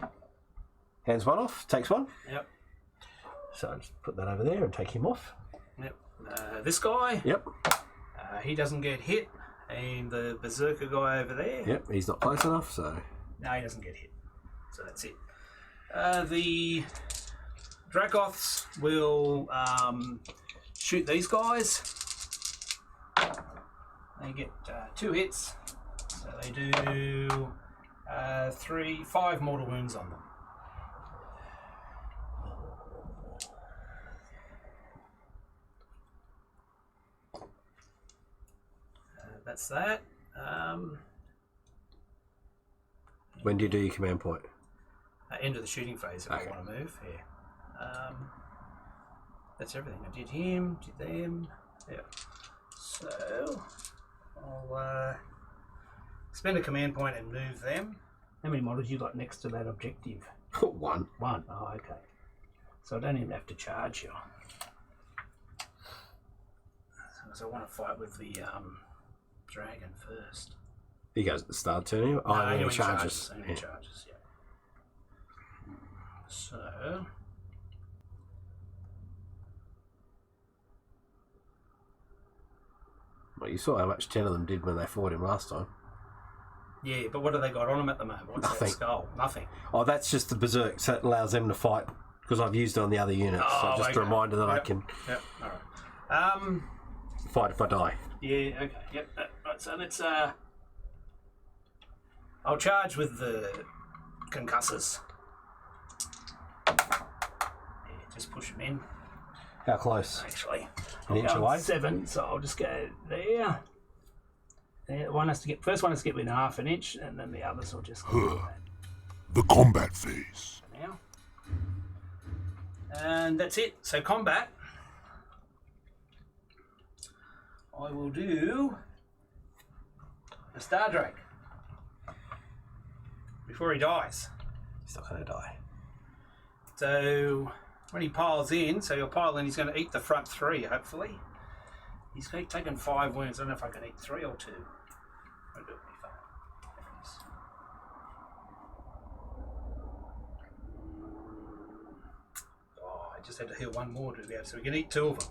Hands 1 off. Takes 1. Yep. So I'll just put that over there and take him off. Yep. This guy. Yep. He doesn't get hit. And the Berserker guy over there. Yep. He's not close enough, so. No, he doesn't get hit. So that's it. The Dracoths will shoot these guys. They get 2 hits. So they do 5 mortal wounds on them. That's that. When do you do your command point? End of the shooting phase if I want to move. Yeah. That's everything. I did him, did them. Yeah. So I'll spend a command point and move them. How many models you got next to that objective? 1. 1. Oh, okay. So I don't even have to charge you. So I want to fight with the dragon first. He goes at the start turn. Oh, No, he charges. Only charges, yeah. So Well, you saw how much 10 of them did when they fought him last time. yeah, but what have they got on them at the moment? What's Nothing. that skull? Nothing. Oh, that's just the berserk. So that allows them to fight because I've used it on the other units. So just okay. a reminder that I Yep. can Yep. All right. fight if I die. Yeah. Okay. Yep. Right. So let's. I'll charge with the concussors. Yeah, just push them in. How close? Actually, An inch I'm away? 7, so I'll just go there. There. One has to get. First one has to get within half an inch, and then the others will just go The combat phase. now. And that's it. So combat. I will do a Star Drake before he dies. He's not going to die. So when he piles in, so he'll pile in, he's going to eat the front 3, hopefully. He's taken 5 wounds. I don't know if I can eat 3 or 2. I'll do it if I just had to heal 1 more to be able, so we can eat 2 of them.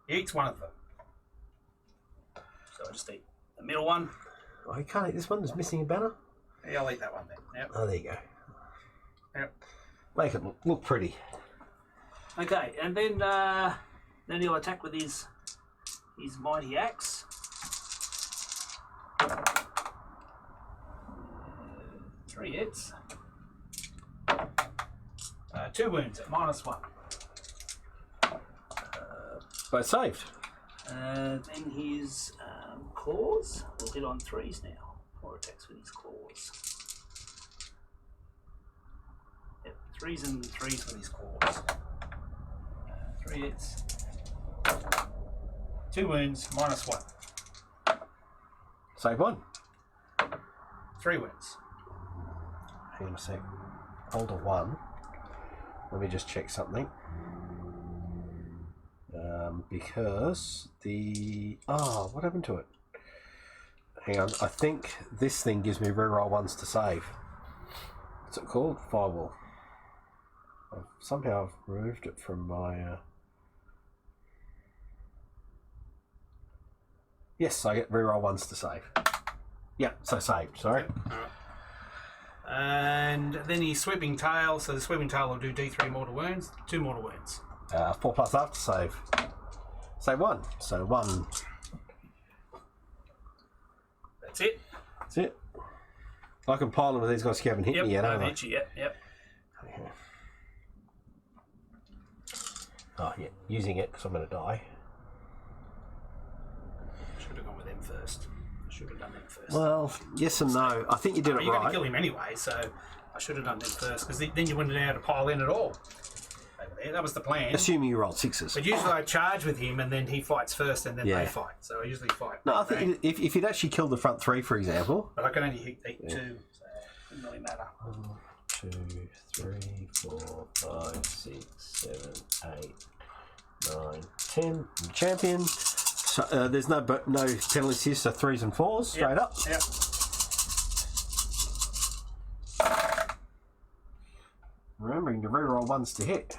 He eats 1 of them. So I'll just eat the middle one. Oh, you can't eat this one. There's missing a banner. Yeah, I'll eat that one then. Yep. Oh, there you go. Yep. Make it look pretty. Okay, and then he'll attack with his mighty axe. 3 hits. 2 wounds at -1. Both saved. Then his claws will hit on 3s now. 4 attacks with his claws. Yep, 3s and 3s with his claws. 3 hits. 2 wounds, -1. Save 1. 3 wounds. Hang on a sec. Hold a 1. Let me just check something. Because the... Oh, what happened to it? Hang on. I think this thing gives me reroll 1s to save. What's it called? Firewall. Somehow I've removed it from my... Yes, I get reroll 1s to save. Yeah, so saved, sorry. And then his sweeping tail, so the sweeping tail will do D3 mortal wounds, 2 mortal wounds. 4 plus after save. Save 1. So 1. That's it. That's it. I can pile them with these guys who haven't hit me yet, I haven't I? hit you yet. Yep. Oh, yeah. Using it because I'm going to die. Should have gone with them first. Should have done them first. Well, yes and no. I think you did it You're going to right. kill him anyway, so I should have done them first, because then you wouldn't have been able to pile in at all. Over there. That was the plan. Assuming you rolled 6s. But usually I charge with him, and then he fights first, and then Yeah. they fight. So I usually fight. No, I think if you'd actually killed the front 3, for example. But I can only hit 2, so it doesn't really matter. 1, 2, 3, 4, 5, 6, 7, 8, 9, 10. I'm the champion. So, there's no penalties here, so 3s and 4s straight up. Yep. Remembering to reroll 1s to hit.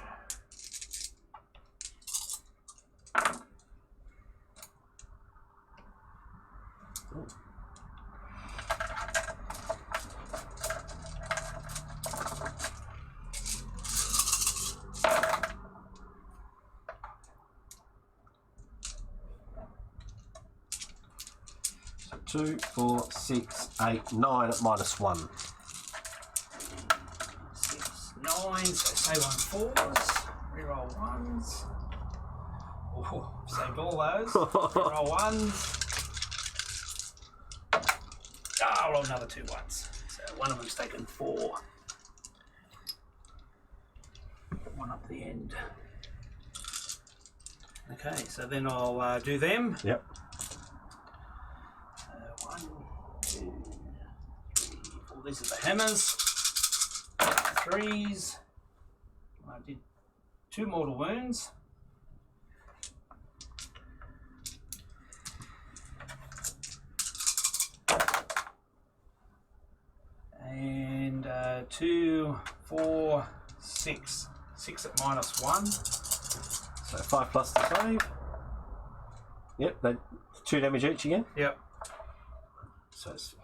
So 2, 4, 6, 8, 9 at -1. 6, 9, so save on 4s, reroll 1s. Oh, saved all those. Reroll 1s. I'll roll another 2 1s. So one of them's taken 4. 1 up the end. Okay, so then I'll do them. Yep. 1, 2, 3, 4. These are the hammers. 3s. I did 2 mortal wounds. And 2, 4, 6. 6 at -1. So 5 plus to save. Yep, that 2 damage each again. Yep. So it's,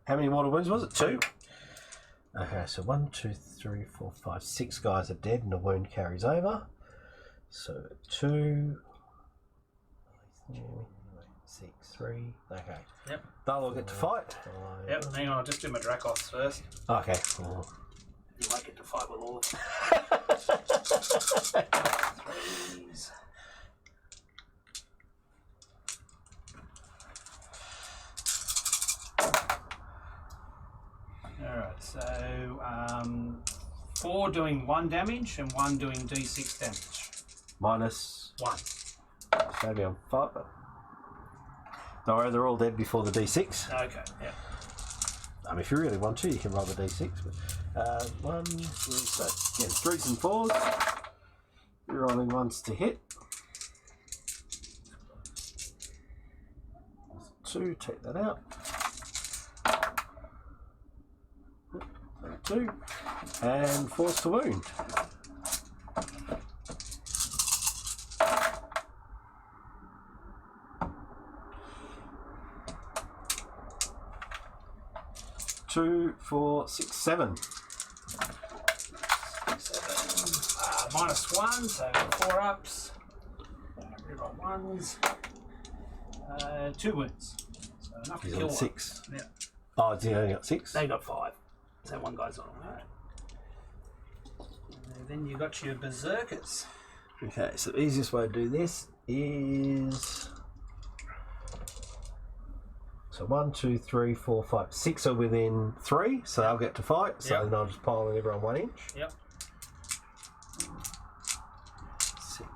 how many mortal wounds was it? 2? Okay, so 1, 2, 3, 4, 5, 6 guys are dead and the wound carries over. So 2, 6, 3, okay. Yep. They'll all get to fight. Yep. Hang on, I'll just do my Dracos first. Okay. Oh. You might get to fight with all of them. 3s. Alright, so 4 doing 1 damage and 1 doing D6 damage. Minus. 1. So be on 5. Don't worry, they're all dead before the D6. Okay, yeah. I mean, if you really want to, you can roll the D6. But 1, so again, 3s and 4s. You're rolling 1s to hit. 2, take that out. 2, and 4s to wound. Two, 4, 6, 7. 7. -1, so 4 ups. Reroll 1s. 2 wounds. So enough to He's kill on one. 6. Yeah. Oh, he only got 6? They got 5. So one guy's on. Alright. Then you got your berserkers. Okay, so the easiest way to do this is... So 1, 2, 3, 4, 5, 6 are within 3, so they'll get to fight. So then I'll just pile in everyone 1 inch. Yep. 6.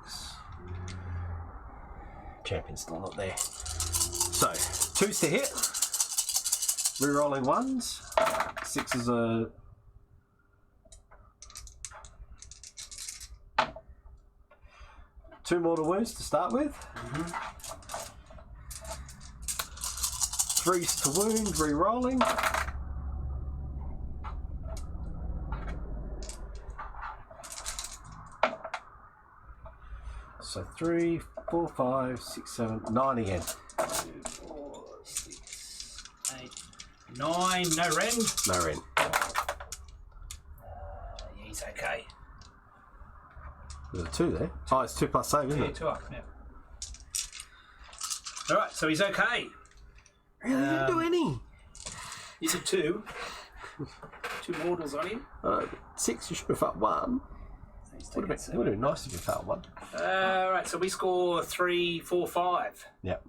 Champion's still not there. So 2's to hit. Rerolling 1s. 6s are... Two mortal wounds to start with. 3's to wound, re-rolling. So 3, 4, 5, 6, 7, 9 again. 2, 4, 6, 8, 9. No rend. No rend. Yeah, he's okay. There's a 2 there. Oh, it's 2 plus save, isn't Yeah, it? 2 up. Yeah. All right, so he's okay. Really didn't do any. He's a 2. 2 mortals on him. 6, you should have fought 1. Would have been nice if you fought 1. Right, so we score 3, 4, 5. Yep.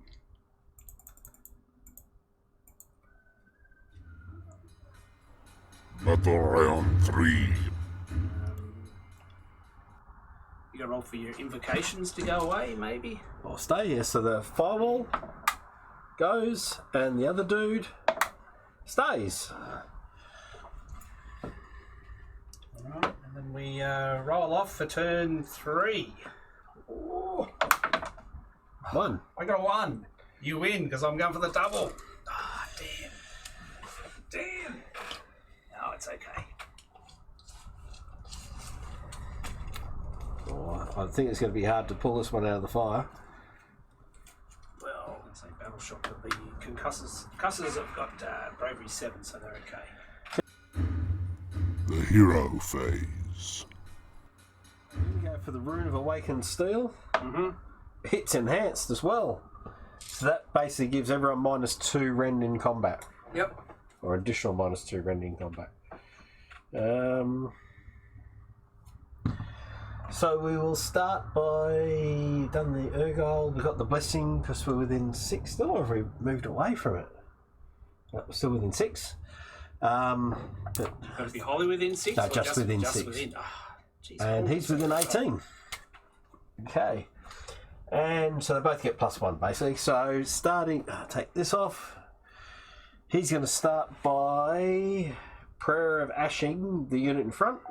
Battle round 3. You gotta roll for your invocations to go away, maybe? I'll stay here. So the firewall goes and the other dude stays. Alright, and then we roll off for turn 3. Ooh, 1. I got a 1. You win because I'm going for the double. Ah, damn. Damn. No, it's okay. Oh, I think it's going to be hard to pull this one out of the fire. Well, let's say battle shock, but the concussors have got bravery 7, so they're okay. The hero phase. We go for the Rune of Awakened Steel. It's enhanced as well. So that basically gives everyone -2 rend in combat. Yep. Or additional -2 rend in combat. So we will start by done the Urgol. We got the blessing because we're within 6 still, or have we moved away from it? No, we're still within 6. Got to be wholly within 6? No, or just within 6. Within? Ah, geez, And he's within 18. Okay. And so they both get +1 basically. So starting, take this off. He's going to start by Prayer of Ashing the unit in front.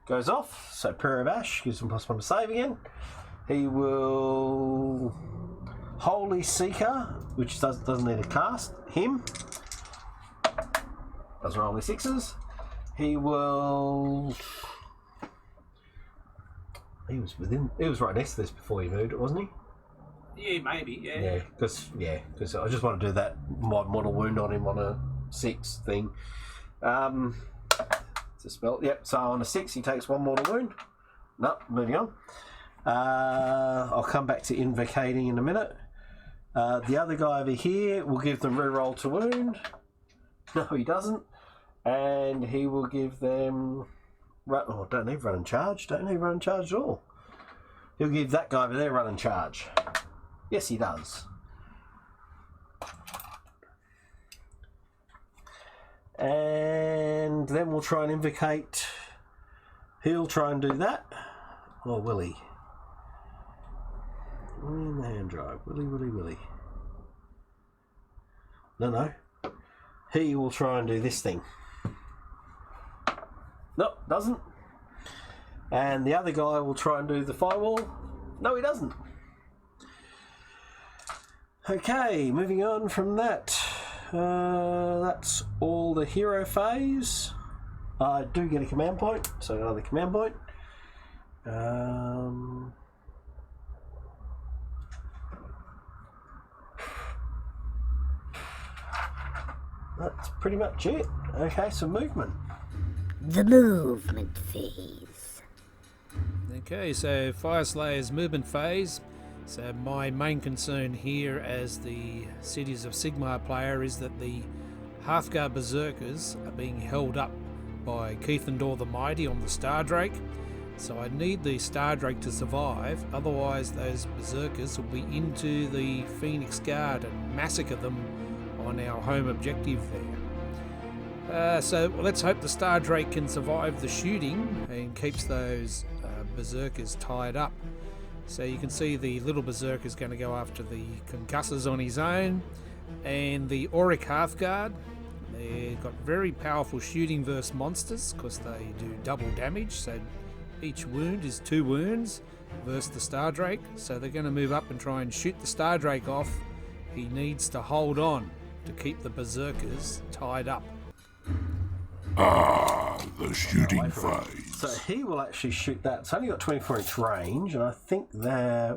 Goes off. So Prayer of Ash gives him +1 to save again. He will Holy Seeker, which doesn't need a cast. Him. Those are only 6s. He will. He was right next to this before he moved it, wasn't he? Yeah, maybe, yeah. Because I just want to do that mortal wound on him on a 6 thing. It's a spell. Yep. So on a 6, he takes 1 mortal wound. No, moving on. I'll come back to invocating in a minute. The other guy over here will give them reroll to wound. No, he doesn't. And he will give them. Don't need run and charge. Don't need run and charge at all. He'll give that guy over there run and charge. Yes, he does. And then we'll try and invocate. He'll try and do that. Or will he? In the hand drive. Will he? No. He will try and do this thing. No, doesn't. And the other guy will try and do the firewall. No, he doesn't. Okay, moving on from that. That's all the hero phase. I do get a command point, so another command point. That's pretty much it. Okay, so movement. The movement phase. Okay, so Fyreslayers movement phase. So my main concern here as the Cities of Sigmar player is that the Hearthguard Berserkers are being held up by Keithandor the Mighty on the Stardrake. So I need the Stardrake to survive, otherwise those Berserkers will be into the Phoenix Guard and massacre them on our home objective there. So let's hope the Stardrake can survive the shooting and keeps those Berserkers tied up. So you can see the little Berserker is going to go after the Concussors on his own, and the Auric Hearthguard. They've got very powerful shooting versus monsters because they do double damage, so each wound is 2 wounds versus the Stardrake. So they're going to move up and try and shoot the Stardrake off. He needs to hold on to keep the Berserkers tied up. The shooting phase. So he will actually shoot that. It's only got 24-inch range, and I think they're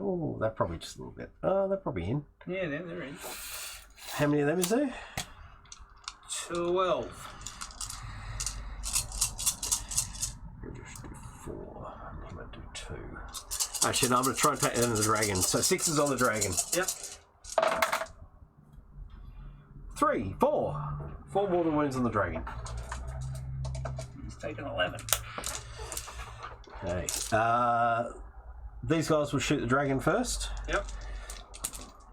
probably just a little bit. Oh, they're probably in. Yeah, they're in. How many of them is there? 12. We'll just do 4. I'm going to do 2. Actually, no, I'm going to try and take it into the dragon. So 6 is on the dragon. Yep. 3, 4. 4 more than wounds on the dragon. He's taken 11. Okay. These guys will shoot the dragon first. Yep.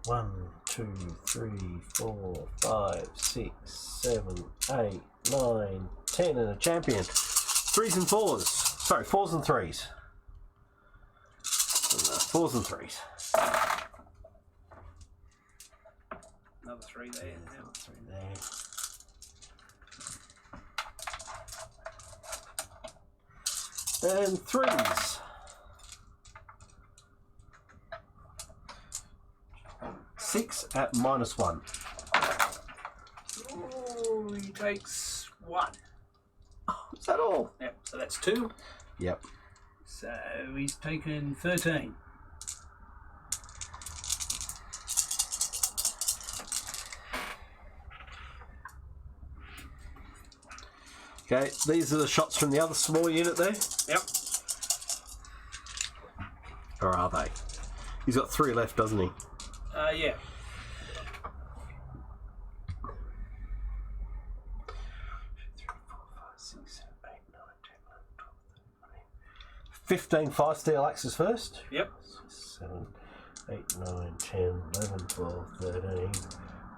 1, 2, 3, 4, 5, 6, 7, 8, 9, 10, and a champion. 3s and 4s. Sorry, 4s and 3s. 4s and 3s. Another 3 there. Yep. 3 there. And 3s. 6 at -1. Oh, he takes 1. Is that all? Yep, so that's 2. Yep. So he's taken 13. Okay, these are the shots from the other small unit there. Yep. Or are they? He's got 3 left, doesn't he? Yeah. 15 5 steel axes first. Yep. 7, 8, 9, 10, 11, 12, 13,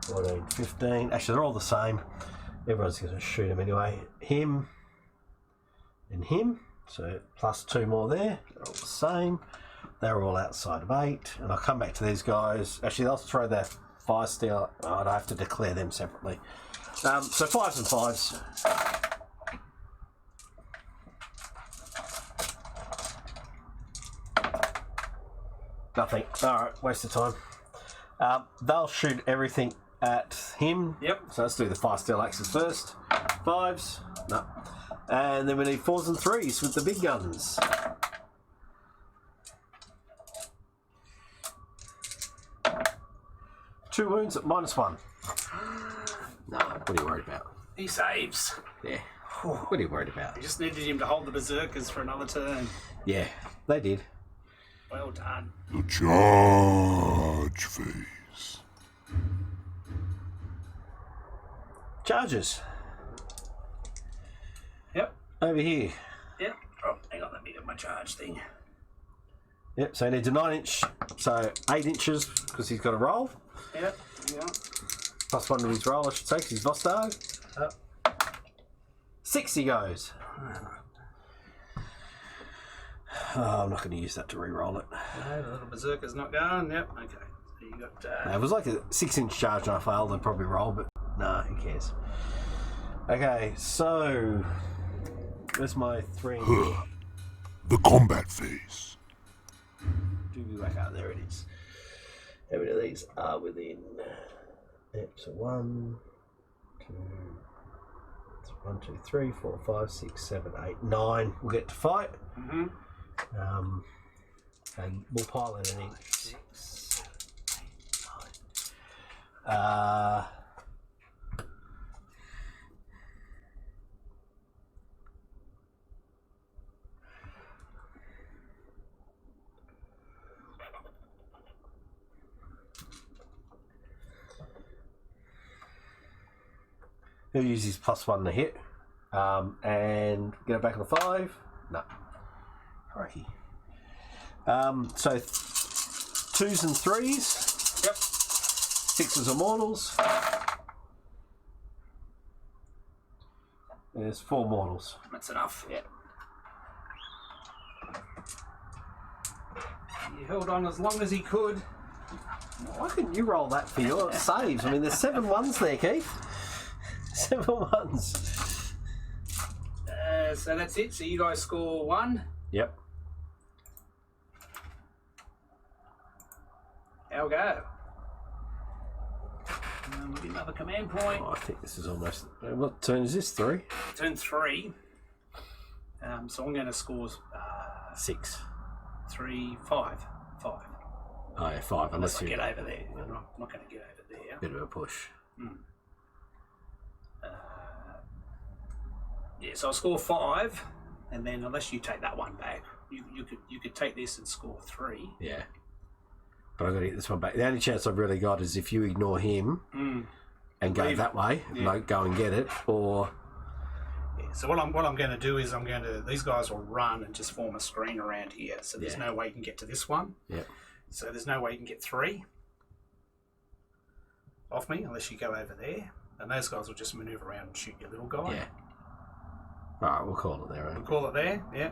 14, 15. Actually, they're all the same. Everyone's going to shoot him anyway. Him and him. So plus 2 more there. They're all the same. They're all outside of 8. And I'll come back to these guys. Actually, they'll throw their fire steel. Oh, I'd have to declare them separately. So 5s and 5s. Nothing. Alright, waste of time. They'll shoot everything at him. Yep. So let's do the 5 steel axes first. 5s. No. And then we need 4s and 3s with the big guns. Two wounds at -1. No, what are you worried about? He saves. Yeah. What are you worried about? We just needed him to hold the Berserkers for another turn. Yeah, they did. Well done. The charge phase. Charges. Yep. Over here. Yep. Oh, hang on, let me get my charge thing. Yep, so he needs a 9-inch, so 8 inches because he's got a roll. Yep. Yep. Plus 1 to his roll, I should say, because he's Vostard. Yep. 6 he goes. Oh, I'm not going to use that to re-roll it. No, the little Berserker's not going. Yep. Okay. So you got. If it was like a 6-inch charge and I failed, I'd probably roll, but nah, who cares? Okay, so where's my 3-inch? The combat phase. Do we back out? There it is. How many of these are within? Yep, so 1, 2, 3, 4, 5, 6, 7, 8, 9. We'll get to fight. Mm-hmm. Okay, we'll pile in an inch. 6, 8, 9. He'll use his +1 to hit. And get it back on the 5. No. Crikey. So 2s and 3s. Yep. 6s are mortals. There's 4 mortals. That's enough. Yeah. He held on as long as he could. Why couldn't you roll that for your saves? I mean, there's 7 1s there, Keith. 7 1s. So that's it. So you guys score 1. Yep. I'll go. And we'll get another command point. Oh, I think this is almost... What turn is this? 3? Turn 3. So I'm going to score 6. 3, 5. 5. Oh, yeah, 5. Unless I get over there. I'm not going to get over there. Bit of a push. Yeah, so I'll score 5, and then unless you take that one back, you could take this and score 3. Yeah. But I've got to get this one back. The only chance I've really got is if you ignore him and go that way, go and get it, or... Yeah, so what I'm going to do is these guys will run and just form a screen around here, so there's no way you can get to this one. Yeah. So there's no way you can get 3 off me unless you go over there, and those guys will just manoeuvre around and shoot your little guy. Yeah. Alright, we'll call it there, right? We'll call it there, yeah.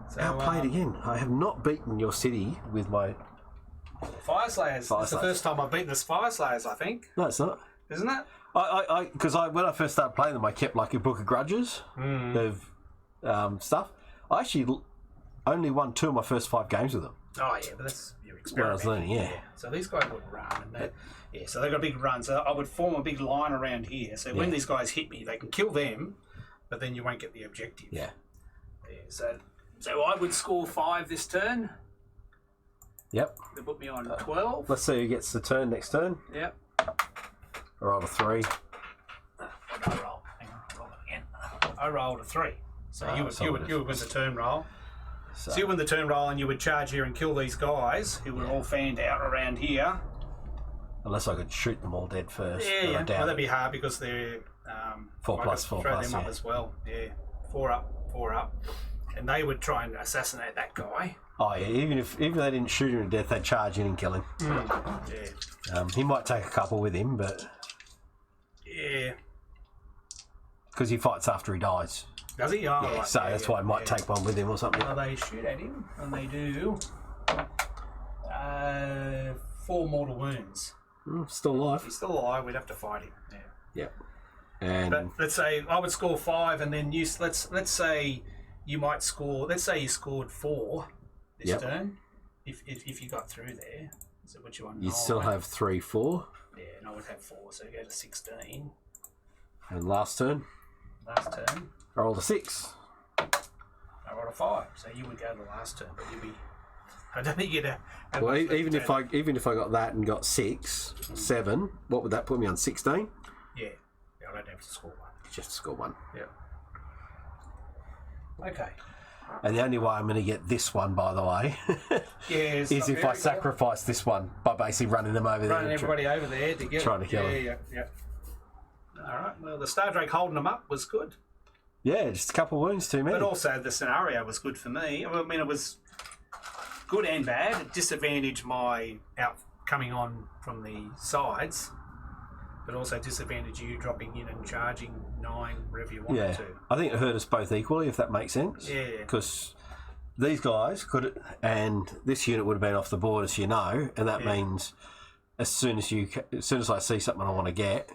So, Outplayed again. I have not beaten your city with my... Fyreslayers. It's the first time I've beaten this Fyreslayers, I think. No, it's not. Isn't it? Because when I first started playing them, I kept like a book of grudges of stuff. I actually only won 2 of my first 5 games with them. Oh yeah, but that's your When I experiment. was learning, yeah. So these guys would run, and so they've got a big run. So I would form a big line around here. So when these guys hit me, they can kill them, but then you won't get the objective. Yeah. So I would score 5 this turn. Yep. They put me on 12. Let's see who gets the turn next turn. Yep. I rolled a 3. What did I roll? Hang on, roll it again. I rolled a 3. So you would win the turn roll. So you win the turn roll, and you would charge here and kill these guys who were all fanned out around here. Unless I could shoot them all dead first. Yeah. Well, that'd be hard because they're 4 plus, 4 throw plus, them up as well. Yeah, 4 up, and they would try and assassinate that guy. Oh yeah, even if they didn't shoot him to death, they'd charge in and kill him. Yeah. He might take a couple with him, but Yeah. because he fights after he dies. Does he? Oh, Yeah, right. so that's why I might take one with him or something. Well, they shoot at him, and they do 4 mortal wounds. Still alive. He's still alive. We'd have to fight him. Yeah. Yep. And But let's say I would score 5, and then let's say you might score. Let's say you scored 4 this turn. If you got through there, so what you want? you still have 3, 4. Yeah, and I would have 4, so you go to 16. And last turn, Last turn, I rolled a 6. I rolled a 5, so you would go to the last turn, but you'd be. I don't think you'd have. Well, even if I got that and got 6, 7, what would that put me on? 16. Yeah, I don't have to score 1. Just score 1. Yeah. Okay. And the only way I'm going to get this one, by the way, Yeah, is if I sacrifice this one by basically running them over there. running everybody over there to get trying to kill him. Yeah. All right. Well, the Star Drake holding them up was good, Yeah, just a couple of wounds too many. but also the scenario was good for me. I mean, it was good and bad. It disadvantaged my out coming on from the sides, but also disadvantaged you dropping in and charging 9 wherever you wanted to. I think it hurt us both equally, if that makes sense. Yeah. Because these guys could, and this unit would have been off the board, as you know, and that means as soon as I see something I want to get,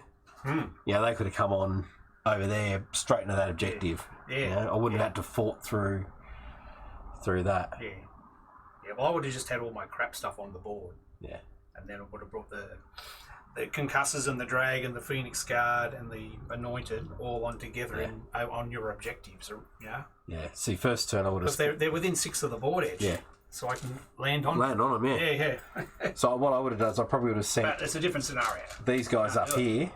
they could have come on over there straight into that objective. Yeah. You know, I wouldn't have had to fought through that. Yeah. Well, I would have just had all my crap stuff on the board. Yeah. And then it would have brought the concussors and the drag and the Phoenix Guard and the anointed all on together on your objectives. Yeah. Yeah. See, first turn I would have. Because they're within 6 of the board edge. Yeah. So I can land on them. Yeah. Yeah. So what I would have done is I probably would have sent But it's a different scenario. these guys up here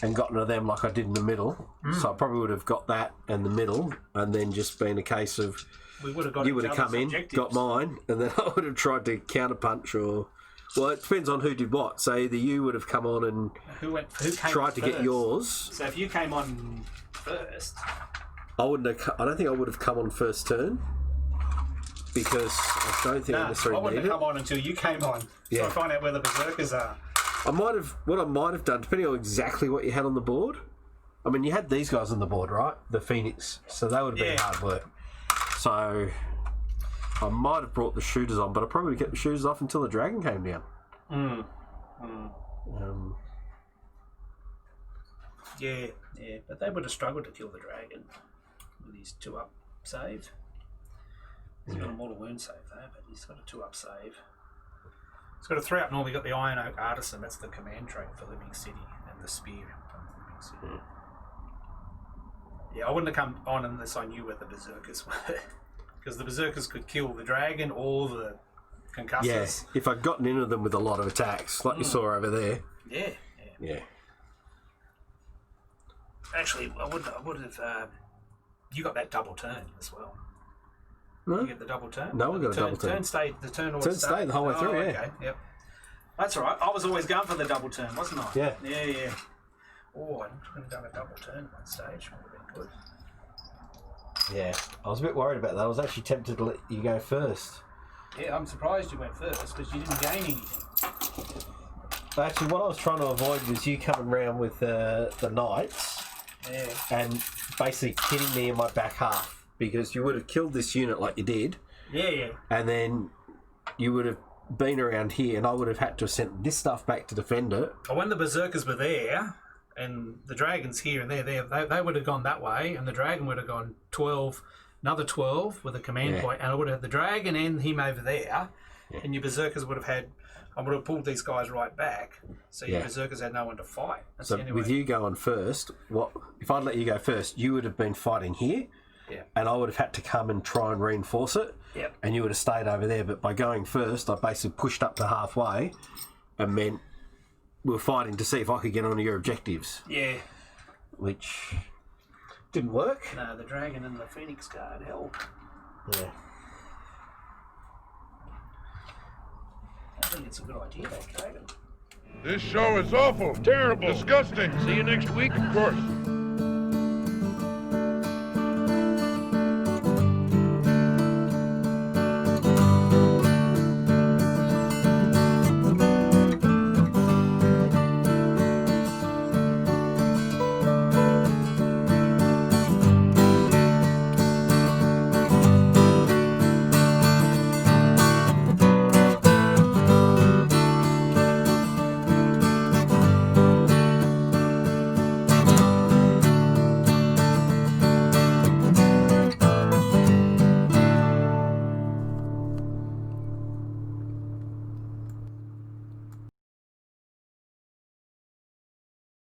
and gotten to them like I did in the middle. So I probably would have got that in the middle, and then just been a case of We would have got you would have each come other's in, objectives. got mine, and then I would have tried to counterpunch or Well, it depends on who did what. So either you would have come on and Who came tried to get first? yours. So if you came on first, I don't think I would have come on first turn because I don't think I I necessarily wouldn't need have it. come on until you came on. So Yeah. I find out where the berserkers are. I might have done, depending on exactly what you had on the board. I mean, you had these guys on the board, right? The Phoenix, so they would have been hard work. So I might have brought the shooters on, but I probably kept the shooters off until the dragon came down. Yeah, but they would have struggled to kill the dragon with his 2-up save. He's got a mortal wound save though, but he's got a 2-up save. He's got a 3-up. Normally got the Iron Oak Artisan. That's the command trait for Living City, and the Spear from Living City. Yeah, I wouldn't have come on unless I knew where the berserkers were, because the berserkers could kill the dragon or the concussors. Yeah, if I'd gotten into them with a lot of attacks, like you saw over there. Yeah. Actually, I would have. You got that double turn as well. No? You get the double turn. No, I got a double turn. Turn stayed. The turn always Turn stayed the whole way through, yeah. Okay, yep. That's all right. I was always going for the double turn, wasn't I? Yeah. Yeah. Oh, I could have done a double turn at one stage. Would have been good. Yeah, I was a bit worried about that. I was actually tempted to let you go first. Yeah, I'm surprised you went first because you didn't gain anything. Actually, what I was trying to avoid was you coming round with the knights and basically hitting me in my back half, because you would have killed this unit like you did. Yeah. And then you would have been around here, and I would have had to have sent this stuff back to defend it. When the berserkers were there, and the dragons here and there, they would have gone that way, and the dragon would have gone 12, another 12 with a command point, and I would have had the dragon and him over there, and your berserkers would have had. I would have pulled these guys right back, so your berserkers had no one to fight. That's So the only way. with you going first, if I'd let you go first, you would have been fighting here, and I would have had to come and try and reinforce it, and you would have stayed over there. But by going first, I basically pushed up to halfway, and meant we were fighting to see if I could get onto your objectives. Yeah. Which didn't work. No, the dragon and the Phoenix Guard help. Yeah. I think it's a good idea, that dragon. This show is awful, terrible, disgusting. See you next week? Of course.